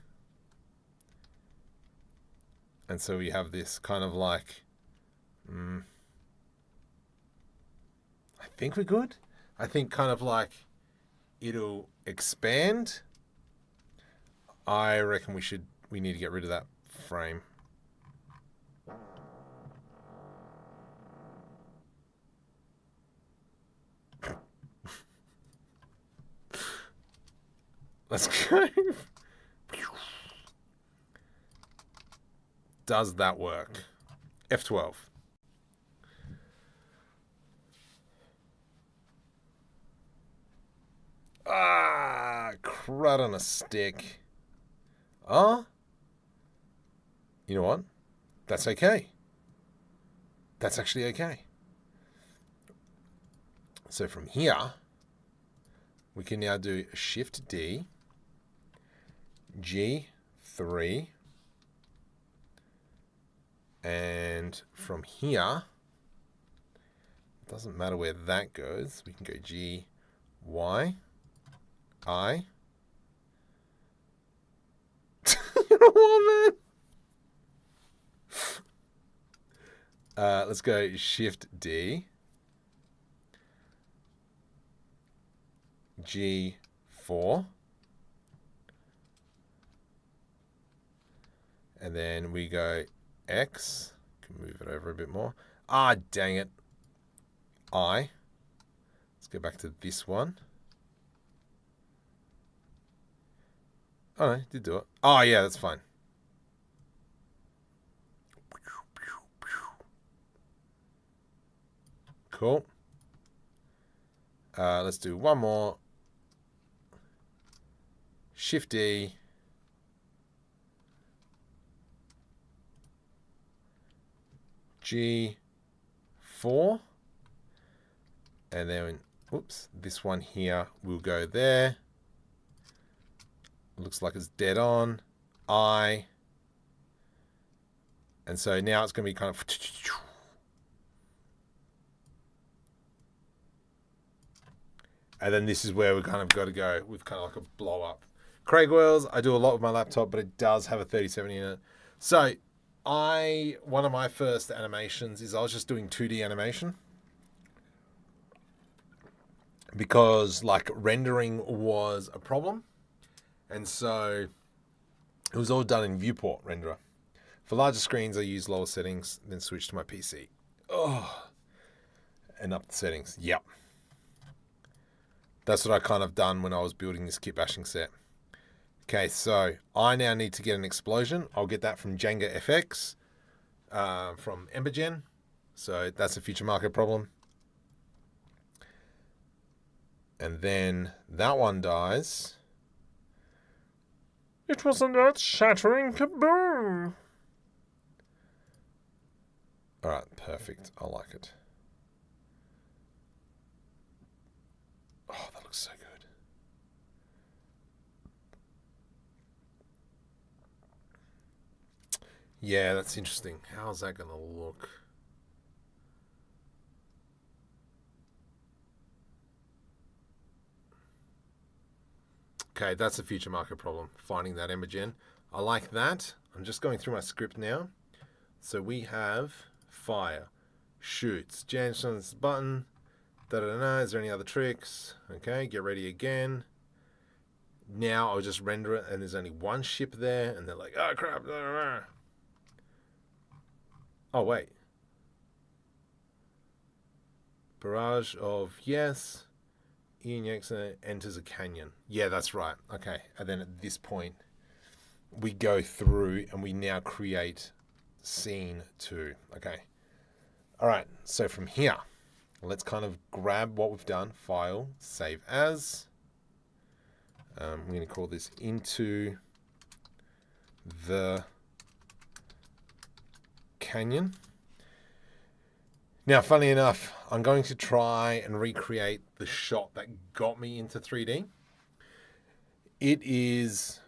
And so we have this kind of like... I think we're good. I think kind of like it'll expand. I reckon we need to get rid of that frame. Let's go. Does that work? F12. Crud on a stick. You know what? That's okay. That's actually okay. So from here, we can now do Shift D, G3, and from here, it doesn't matter where that goes, we can go G, Y, I. You know what, man? Let's go Shift D, G4, and then we go X. Can move it over a bit more. Dang it. I. Let's go back to this one. Oh, no, did do it. Yeah, that's fine. Cool. Let's do one more. Shift D. G4. And then, this one here will go there. Looks like it's dead on. I. And so now it's going to be kind of... And then this is where we kind of got to go with kind of like a blow up. Craig Wells, I do a lot with my laptop, but it does have a 3070 in it. So one of my first animations is I was just doing 2D animation. Because like rendering was a problem. And so it was all done in viewport renderer. For larger screens, I use lower settings, then switch to my PC. And up the settings. Yep. That's what I kind of done when I was building this Kitbashing set. Okay, so I now need to get an explosion. I'll get that from Jenga FX, from Embergen. So that's a future market problem. And then that one dies. It was an earth-shattering kaboom. All right, perfect. I like it. Oh, that looks so good. Yeah, that's interesting. How's that going to look? Okay, that's a future market problem, finding that Embergen. I like that. I'm just going through my script now. So we have fire, shoots, Janson's button, da-da-da-da. Is there any other tricks? Okay, get ready again. Now I'll just render it, and there's only one ship there, and they're like, oh crap, da-da-da. Oh, wait. Barrage of yes. Ian Jackson enters a canyon. Yeah, that's right. Okay. And then at this point, we go through and we now create scene 2. Okay. All right. So from here, let's kind of grab what we've done. File, save as. We're going to call this into the canyon. Now, funny enough, I'm going to try and recreate the shot that got me into 3D. It is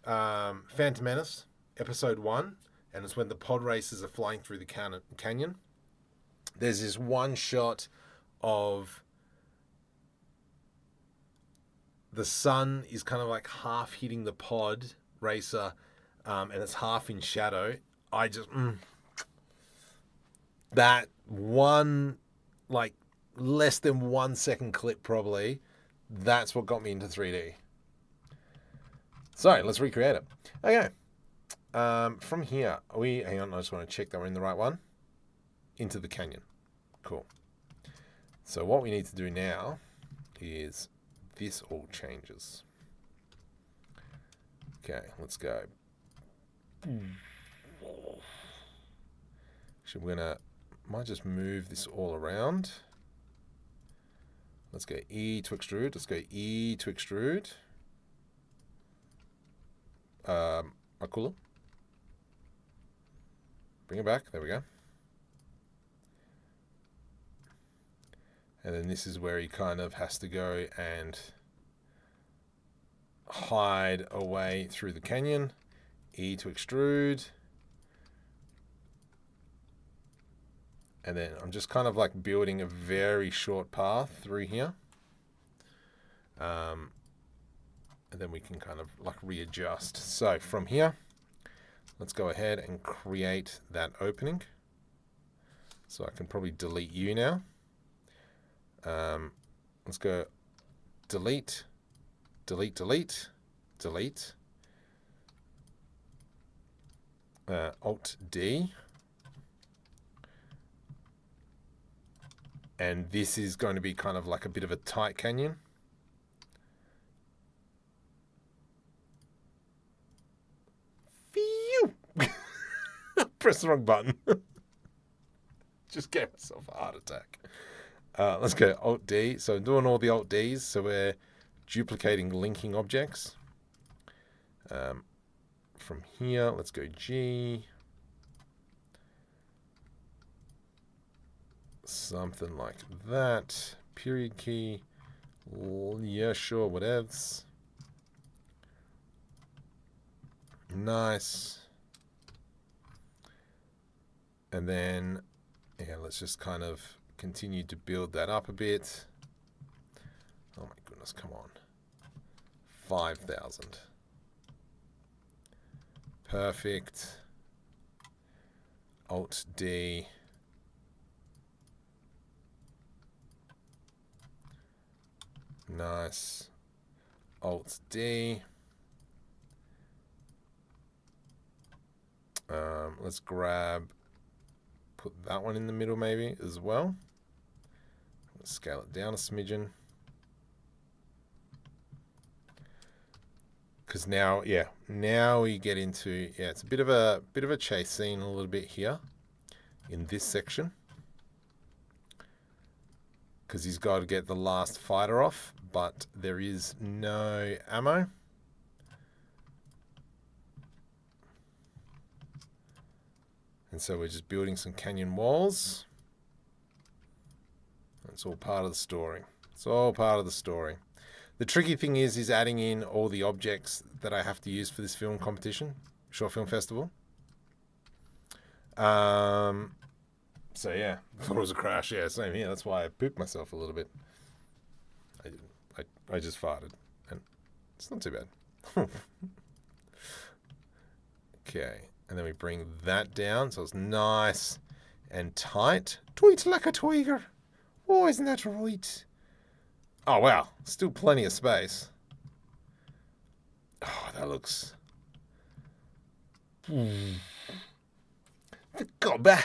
Phantom Menace, episode 1, and it's when the pod racers are flying through the canyon. There's this one shot of the sun is kind of like half hitting the pod racer, and it's half in shadow. I just... that one, like, less than 1 second clip probably, that's what got me into 3D. So let's recreate it. Okay. From here, hang on, I just want to check that we're in the right one. Into the canyon. Cool. So what we need to do now is this all changes. Okay, let's go. Actually, might just move this all around. Let's go E to extrude. Let's go E to extrude. Akula. Bring it back. There we go. And then this is where he kind of has to go and hide away through the canyon. E to extrude. And then I'm just kind of like building a very short path through here. And then we can kind of like readjust. So from here, let's go ahead and create that opening. So I can probably delete you now. Let's go delete, delete, delete, delete. Alt D. And this is going to be kind of like a bit of a tight canyon. Phew! Press the wrong button. Just gave myself a heart attack. Let's go Alt D. So I'm doing all the Alt Ds. So we're duplicating linking objects. From here, let's go G. Something like that. Period key. Yeah, sure, whatevs. Nice. And then, yeah, let's just kind of continue to build that up a bit. Oh my goodness, come on. 5,000. Perfect. Alt D. Nice. Alt D. Let's put that one in the middle maybe as well. Let's scale it down a smidgen. Because now, yeah, now we get into, yeah, it's a bit of a chase scene a little bit here in this section. Because he's got to get the last fighter off, but there is no ammo. And so we're just building some canyon walls. It's all part of the story. It's all part of the story. The tricky thing is adding in all the objects that I have to use for this film competition, short film festival. So yeah, thought it was a crash. Yeah, same here. That's why I pooped myself a little bit. I just farted, and it's not too bad. Okay, and then we bring that down so it's nice and tight. Tweet like a tweaker. Oh, isn't that right? Oh, wow. Still plenty of space. Oh, that looks... The gobber.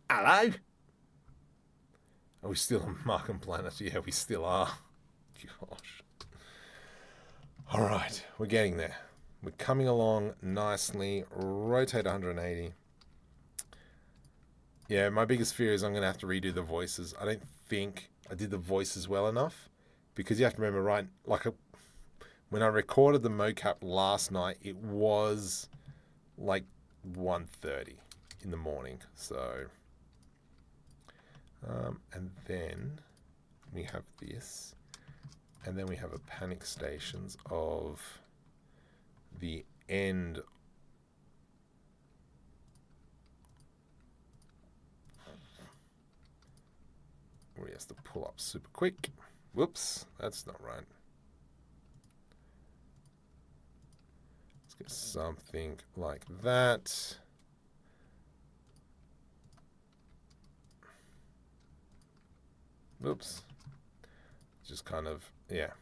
Hello? Are we still on Markham Planet? Yeah, we still are. Gosh. All right, we're getting there. We're coming along nicely. Rotate 180. Yeah, my biggest fear is I'm going to have to redo the voices. I don't think I did the voices well enough, because you have to remember, right, when I recorded the mocap last night, it was like 1:30 in the morning. So, and then we have this, and then we have a panic stations of the end. Where he has to pull up super quick. Whoops, that's not right. Let's get something like that. Whoops. Just kind of, yeah.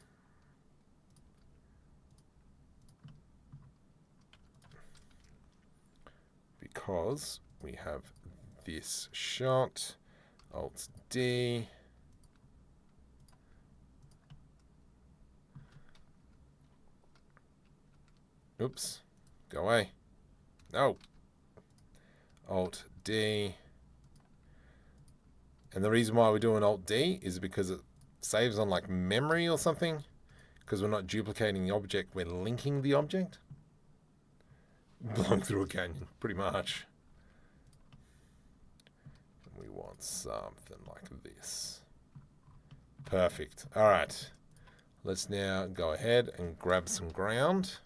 Because we have this shot. Alt D. Oops. Go away. No. Alt D. And the reason why we're doing Alt D is because it saves on like memory or something. Because we're not duplicating the object, we're linking the object. Blowing through a canyon, pretty much. We want something like this. Perfect. All right. Let's now go ahead and grab some ground.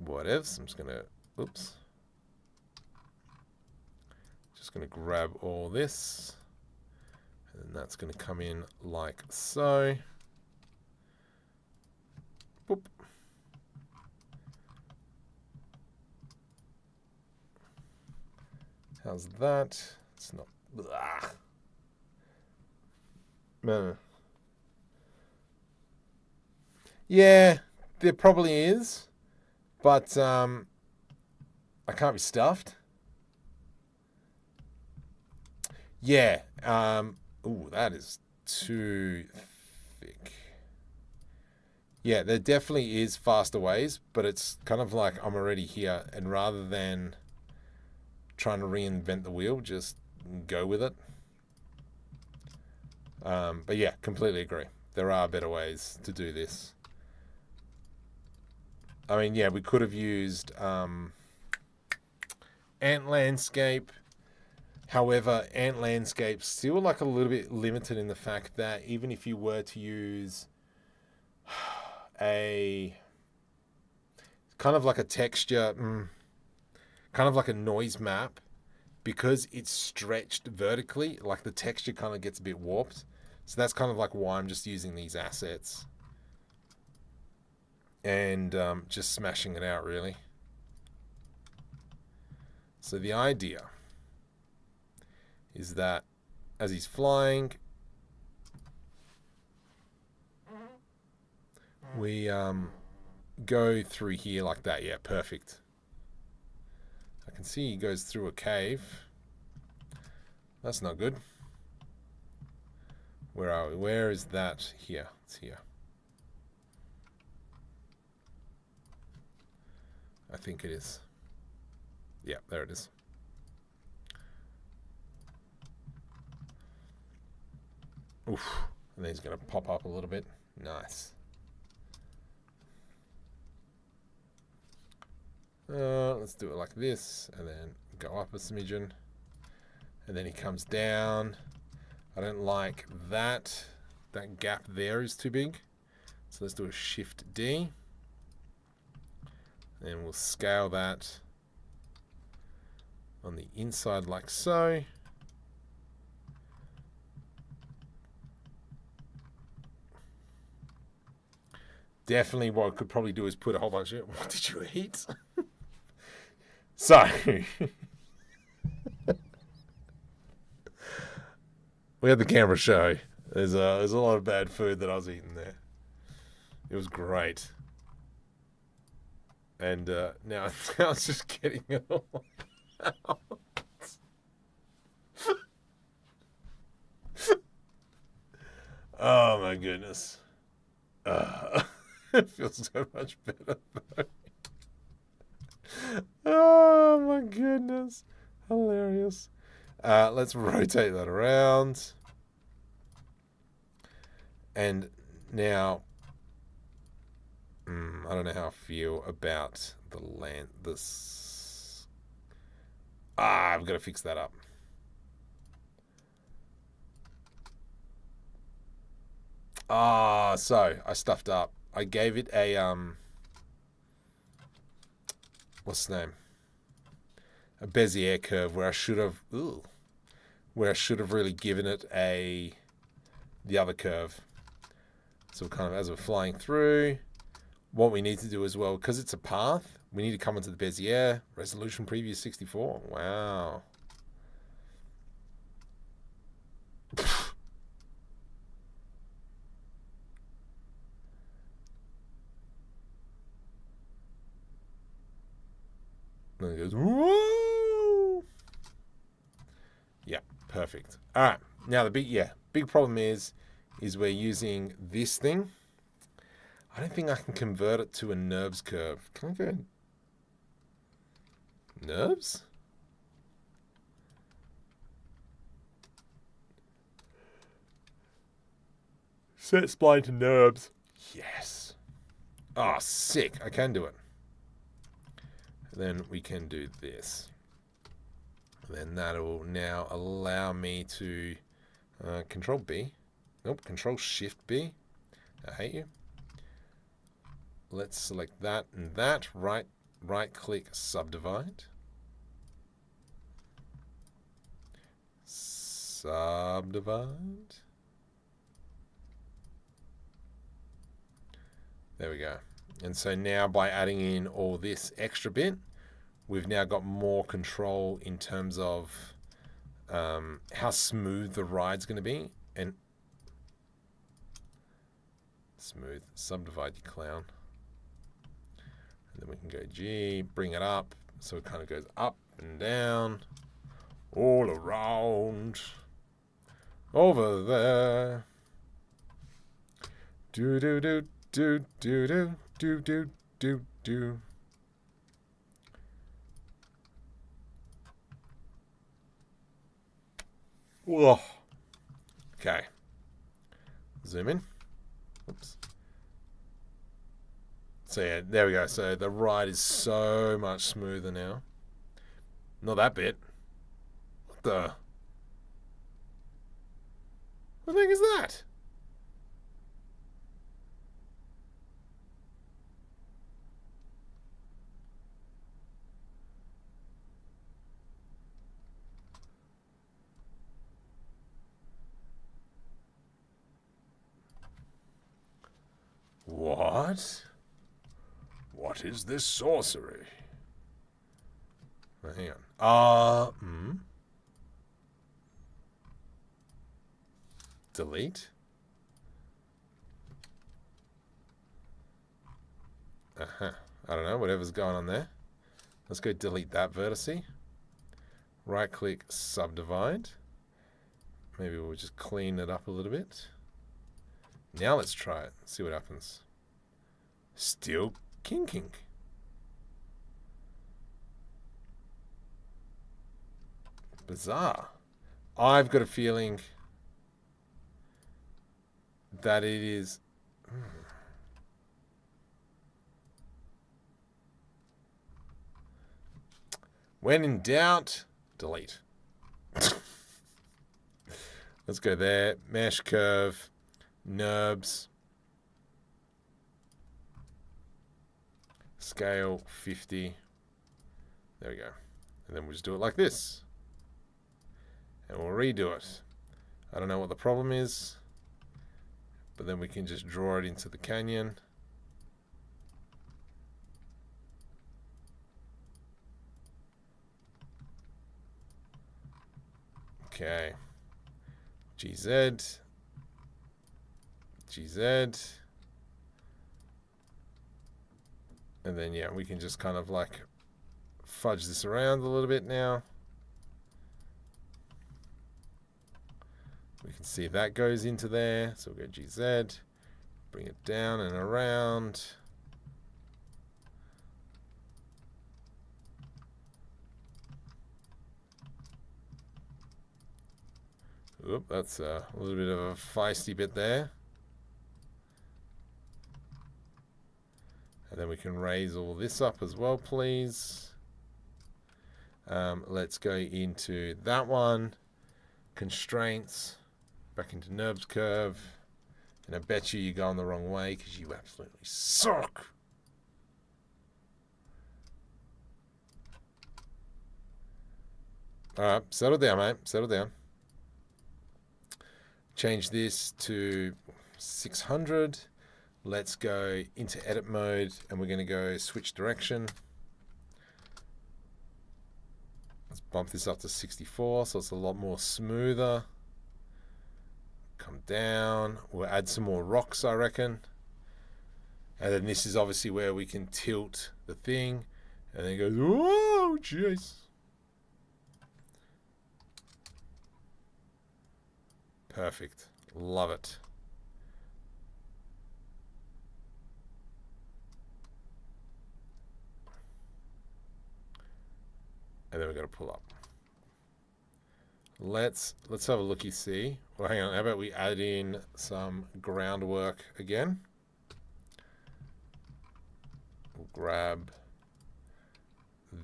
Whatevs. I'm just going to, oops. Just going to grab all this. And that's going to come in like so. Boop. How's that? It's not. Blah. No. Yeah, there probably is, but I can't be stuffed. Yeah. Ooh, that is too thick. Yeah, there definitely is faster ways, but it's kind of like I'm already here, and rather than trying to reinvent the wheel, just go with it. But yeah, completely agree. There are better ways to do this. I mean, yeah, we could have used Ant Landscape. However, Ant Landscape's still like a little bit limited in the fact that even if you were to use a kind of like a texture, kind of like a noise map, because it's stretched vertically, like the texture kind of gets a bit warped. So that's kind of like why I'm just using these assets and just smashing it out, really. So the idea is that as he's flying, we go through here like that. Yeah, perfect. I can see he goes through a cave. That's not good. Where are we? Where is that? Here. It's here. I think it is. Yeah, there it is. Oof. And then he's going to pop up a little bit. Nice. Let's do it like this, and then go up a smidgen. And then he comes down. I don't like that. That gap there is too big. So let's do a Shift D. And we'll scale that on the inside like so. Definitely what I could probably do is put a whole bunch of... What did you eat? So... we had the camera show. There's a lot of bad food that I was eating there. It was great. And now it's just getting it all out. Oh my goodness. It feels so much better though. Oh my goodness. Hilarious. Let's rotate that around. And now, I don't know how I feel about the land. I've got to fix that up. So I stuffed up. I gave it a what's the name? A Bezier curve where I should have really given it the other curve. So kind of as we're flying through, what we need to do as well, because it's a path, we need to come into the Bezier. Resolution preview 64. Wow. Then it goes, whoa! Yeah, perfect. All right. Now the big problem is we're using this thing. I don't think I can convert it to a NURBS curve. Can I go NURBS? Set spline to NURBS. Yes. Oh, sick. I can do it. Then we can do this. And then that'll now allow me to Control B. Nope, Control Shift B. I hate you. Let's select that and that. Right click, subdivide. Subdivide. There we go. And so now by adding in all this extra bit, we've now got more control in terms of how smooth the ride's going to be. And smooth, subdivide, you clown. And then we can go G, bring it up. So it kind of goes up and down, all around, over there. Do do do do do do do do do do. Whoa. Okay. Zoom in. Oops. So yeah, there we go. So the ride is so much smoother now. Not that bit. What the heck is that? What? What is this sorcery? Oh, hang on. Delete. I don't know, whatever's going on there. Let's go delete that vertice. Right click, subdivide. Maybe we'll just clean it up a little bit. Now let's try it. See what happens. Still kinking. Bizarre. I've got a feeling that it is... When in doubt, delete. Let's go there. Mesh curve. NURBS. Scale 50. There we go. And then we'll just do it like this. And we'll redo it. I don't know what the problem is, but then we can just draw it into the canyon. Okay. GZ. GZ. And then, yeah, we can just kind of like fudge this around a little bit now. We can see that goes into there. So we'll go GZ, bring it down and around. Oop, that's a little bit of a feisty bit there. And then we can raise all this up as well, please. Let's go into that one. Constraints. Back into NURBS curve. And I bet you're going the wrong way because you absolutely suck. Alright, settle down, mate. Settle down. Change this to 600. Let's go into edit mode and we're going to go switch direction. Let's bump this up to 64 so it's a lot more smoother. Come down. We'll add some more rocks, I reckon. And then this is obviously where we can tilt the thing. And then it goes, whoa, jeez. Perfect. Love it. And then we've got to pull up. Let's have a looky see. Well, hang on. How about we add in some groundwork again? We'll grab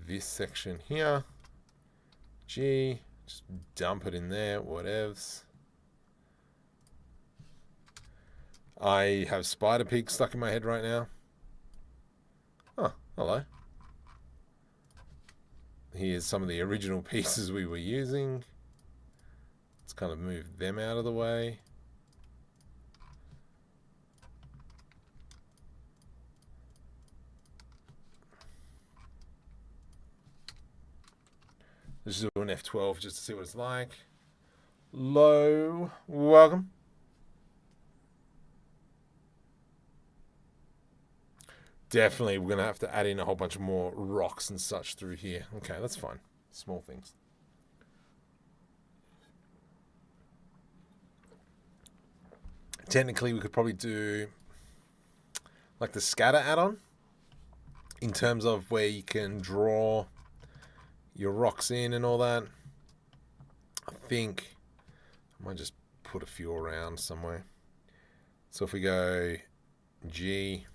this section here. G. Just dump it in there. Whatevs. I have Spider Pig stuck in my head right now. Oh, hello. Here's some of the original pieces we were using. Let's kind of move them out of the way. Let's do an F12 just to see what it's like. Low, welcome. Definitely, we're going to have to add in a whole bunch of more rocks and such through here. Okay, that's fine. Small things. Technically, we could probably do like the scatter add-on in terms of where you can draw your rocks in and all that. I think I might just put a few around somewhere. So if we go G,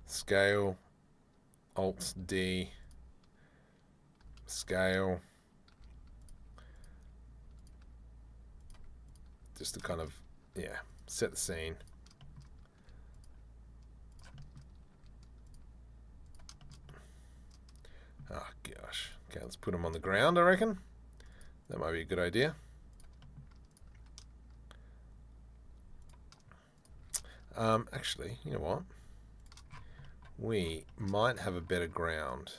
scale, Alt D, scale, just to kind of, yeah, set the scene. Oh gosh. Okay, let's put them on the ground, I reckon. That might be a good idea. Actually, you know what? We might have a better ground.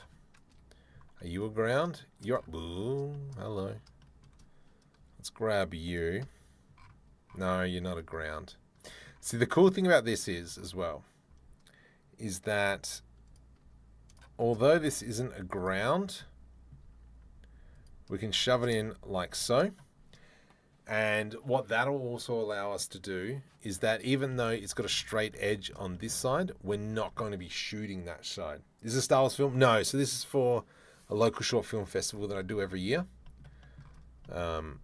Are you a ground? You're... Ooh, hello. Let's grab you. No, you're not a ground. See, the cool thing about this is, as well, is that although this isn't a ground, we can shove it in like so. And what that'll also allow us to do is that even though it's got a straight edge on this side, we're not going to be shooting that side. Is this a Star Wars film? No. So this is for a local short film festival that I do every year. And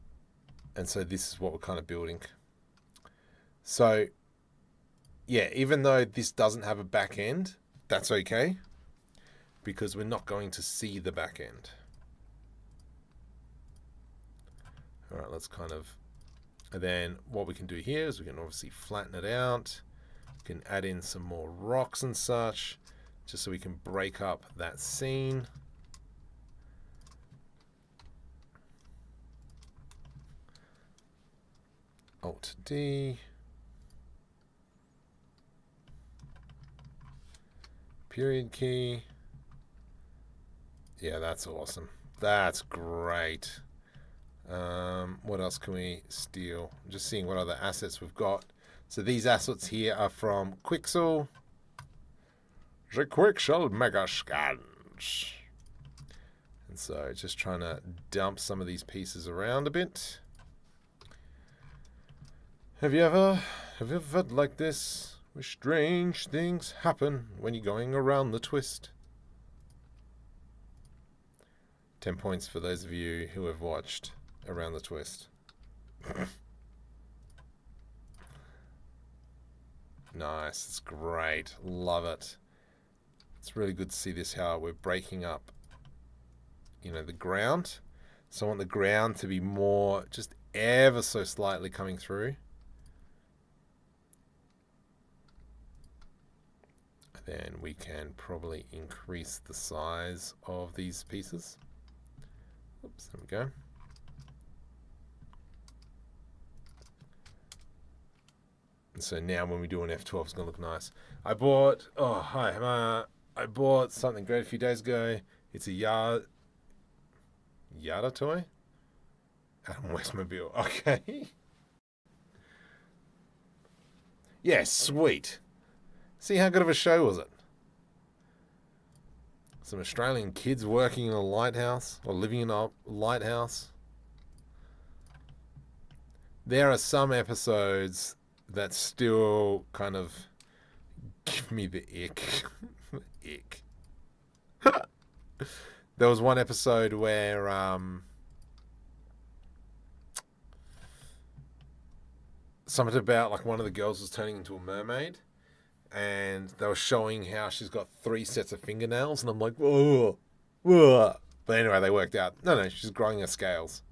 so this is what we're kind of building. So, yeah, even though this doesn't have a back end, that's okay, because we're not going to see the back end. All right, let's kind of, and then what we can do here is we can obviously flatten it out. We can add in some more rocks and such, just so we can break up that scene. Alt D. Period key. Yeah, that's awesome. That's great. What else can we steal? I'm just seeing what other assets we've got. So these assets here are from Quixel. The Quixel Mega Scans. And so just trying to dump some of these pieces around a bit. Have you ever felt like this? Where strange things happen when you're going around the twist. 10 points for those of you who have watched Around the Twist. Nice, it's great, love it. It's really good to see this, how we're breaking up, you know, the ground. So I want the ground to be more, just ever so slightly coming through. Then we can probably increase the size of these pieces. Oops, there we go. And so now when we do an F12, it's going to look nice. I bought, oh, hi, I bought something great a few days ago. It's a Yada toy? Adam Westmobile, okay. Yeah, sweet. See how good of a show was it? Some Australian kids working in a lighthouse, or living in a lighthouse. There are some episodes that still kind of give me the ick. Ick. There was one episode where something about like one of the girls was turning into a mermaid. And they were showing how she's got 3 sets of fingernails, and I'm like, whoa, whoa. But anyway, they worked out. No, she's growing her scales.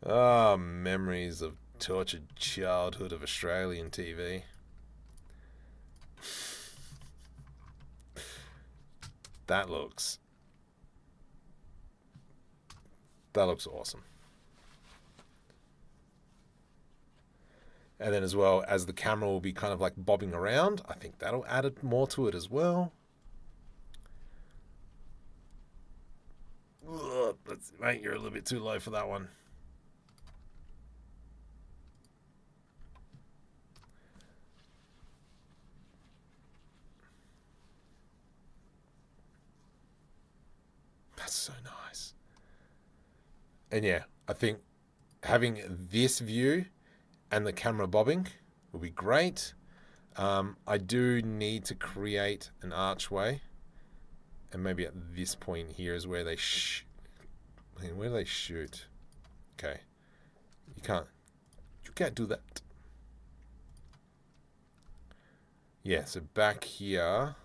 Oh, memories of tortured childhood of Australian TV. That looks awesome. And then as well as the camera will be kind of like bobbing around, I think that'll add it more to it as well. Ugh, mate, you're a little bit too low for that one. That's so nice. And yeah, I think having this view and the camera bobbing will be great. I do need to create an archway, and maybe at this point here is where they where do they shoot? Okay, you can't do that. Yeah, so back here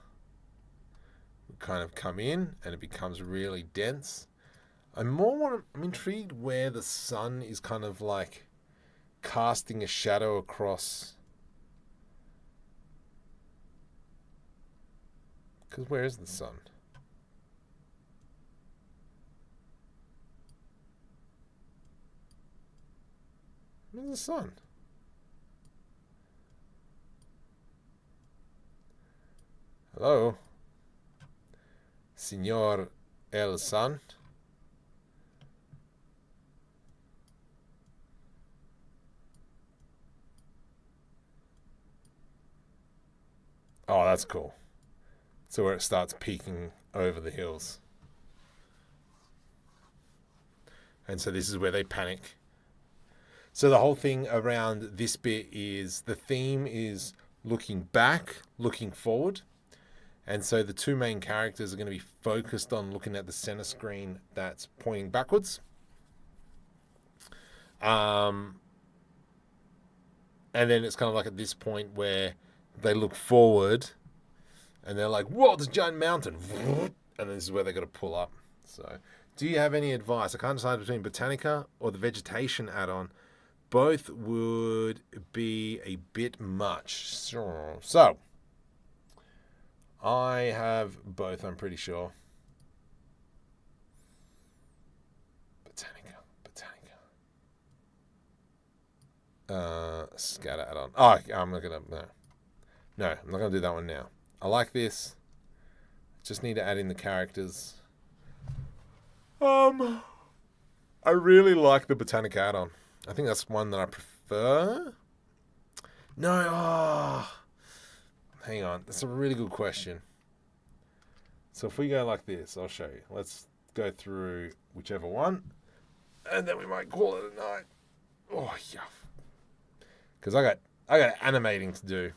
we kind of come in and it becomes really dense. I'm intrigued where the sun is kind of like casting a shadow across. Because where is the sun? Where's the sun? Hello? Señor El Sun? Oh, that's cool. So where it starts peeking over the hills. And so this is where they panic. So the whole thing around this bit is the theme is looking back, looking forward. And so the two main characters are going to be focused on looking at the center screen that's pointing backwards. And then it's kind of like at this point where they look forward and they're like, whoa, there's a giant mountain. And this is where they've got to pull up. So do you have any advice? I can't decide between Botaniq or the vegetation add-on. Both would be a bit much. So I have both, I'm pretty sure. Scatter add-on. Oh, I'm not gonna. No, I'm not gonna do that one now. I like this. Just need to add in the characters. I really like the Botaniq add-on. I think that's one that I prefer. No, hang on. That's a really good question. So if we go like this, I'll show you. Let's go through whichever one, and then we might call it a night. Oh yeah. Because I got animating to do.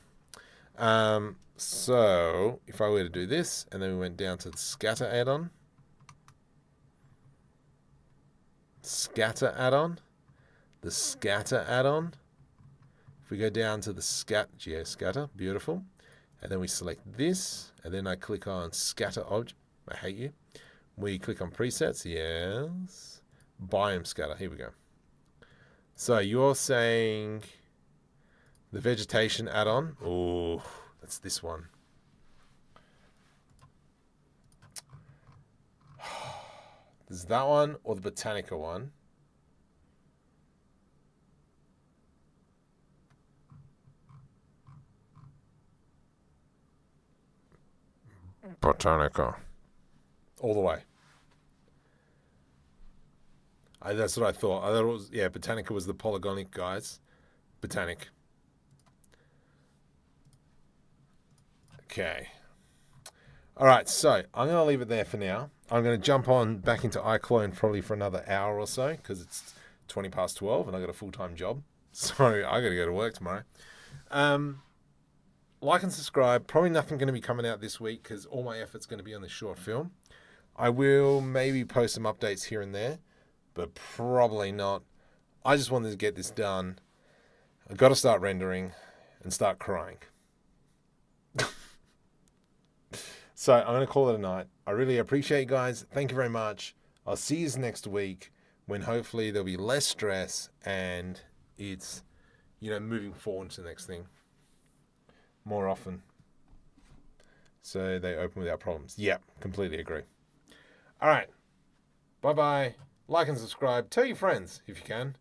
So if I were to do this, and then we went down to the scatter add-on. Scatter add-on. The scatter add-on. If we go down to the scatter, beautiful. And then we select this, and then I click on scatter object. I hate you. We click on presets, yes. Biome scatter, here we go. So you're saying the vegetation add-on. Oh, that's this one. There's that one or the Botaniq one. Botaniq. All the way. That's what I thought. I thought it was, yeah, Botaniq was the polygonic guys. Botaniq. Okay. All right, so I'm going to leave it there for now. I'm going to jump on back into iClone probably for another hour or so because it's 20 past 12 and I've got a full-time job. So I got to go to work tomorrow. Like and subscribe. Probably nothing going to be coming out this week because all my effort's going to be on this short film. I will maybe post some updates here and there, but probably not. I just wanted to get this done. I've got to start rendering and start crying. So I'm going to call it a night. I really appreciate you guys. Thank you very much. I'll see you next week when hopefully there'll be less stress and it's, moving forward to the next thing more often. So they open without problems. Yeah, completely agree. All right. Bye-bye. Like and subscribe. Tell your friends if you can.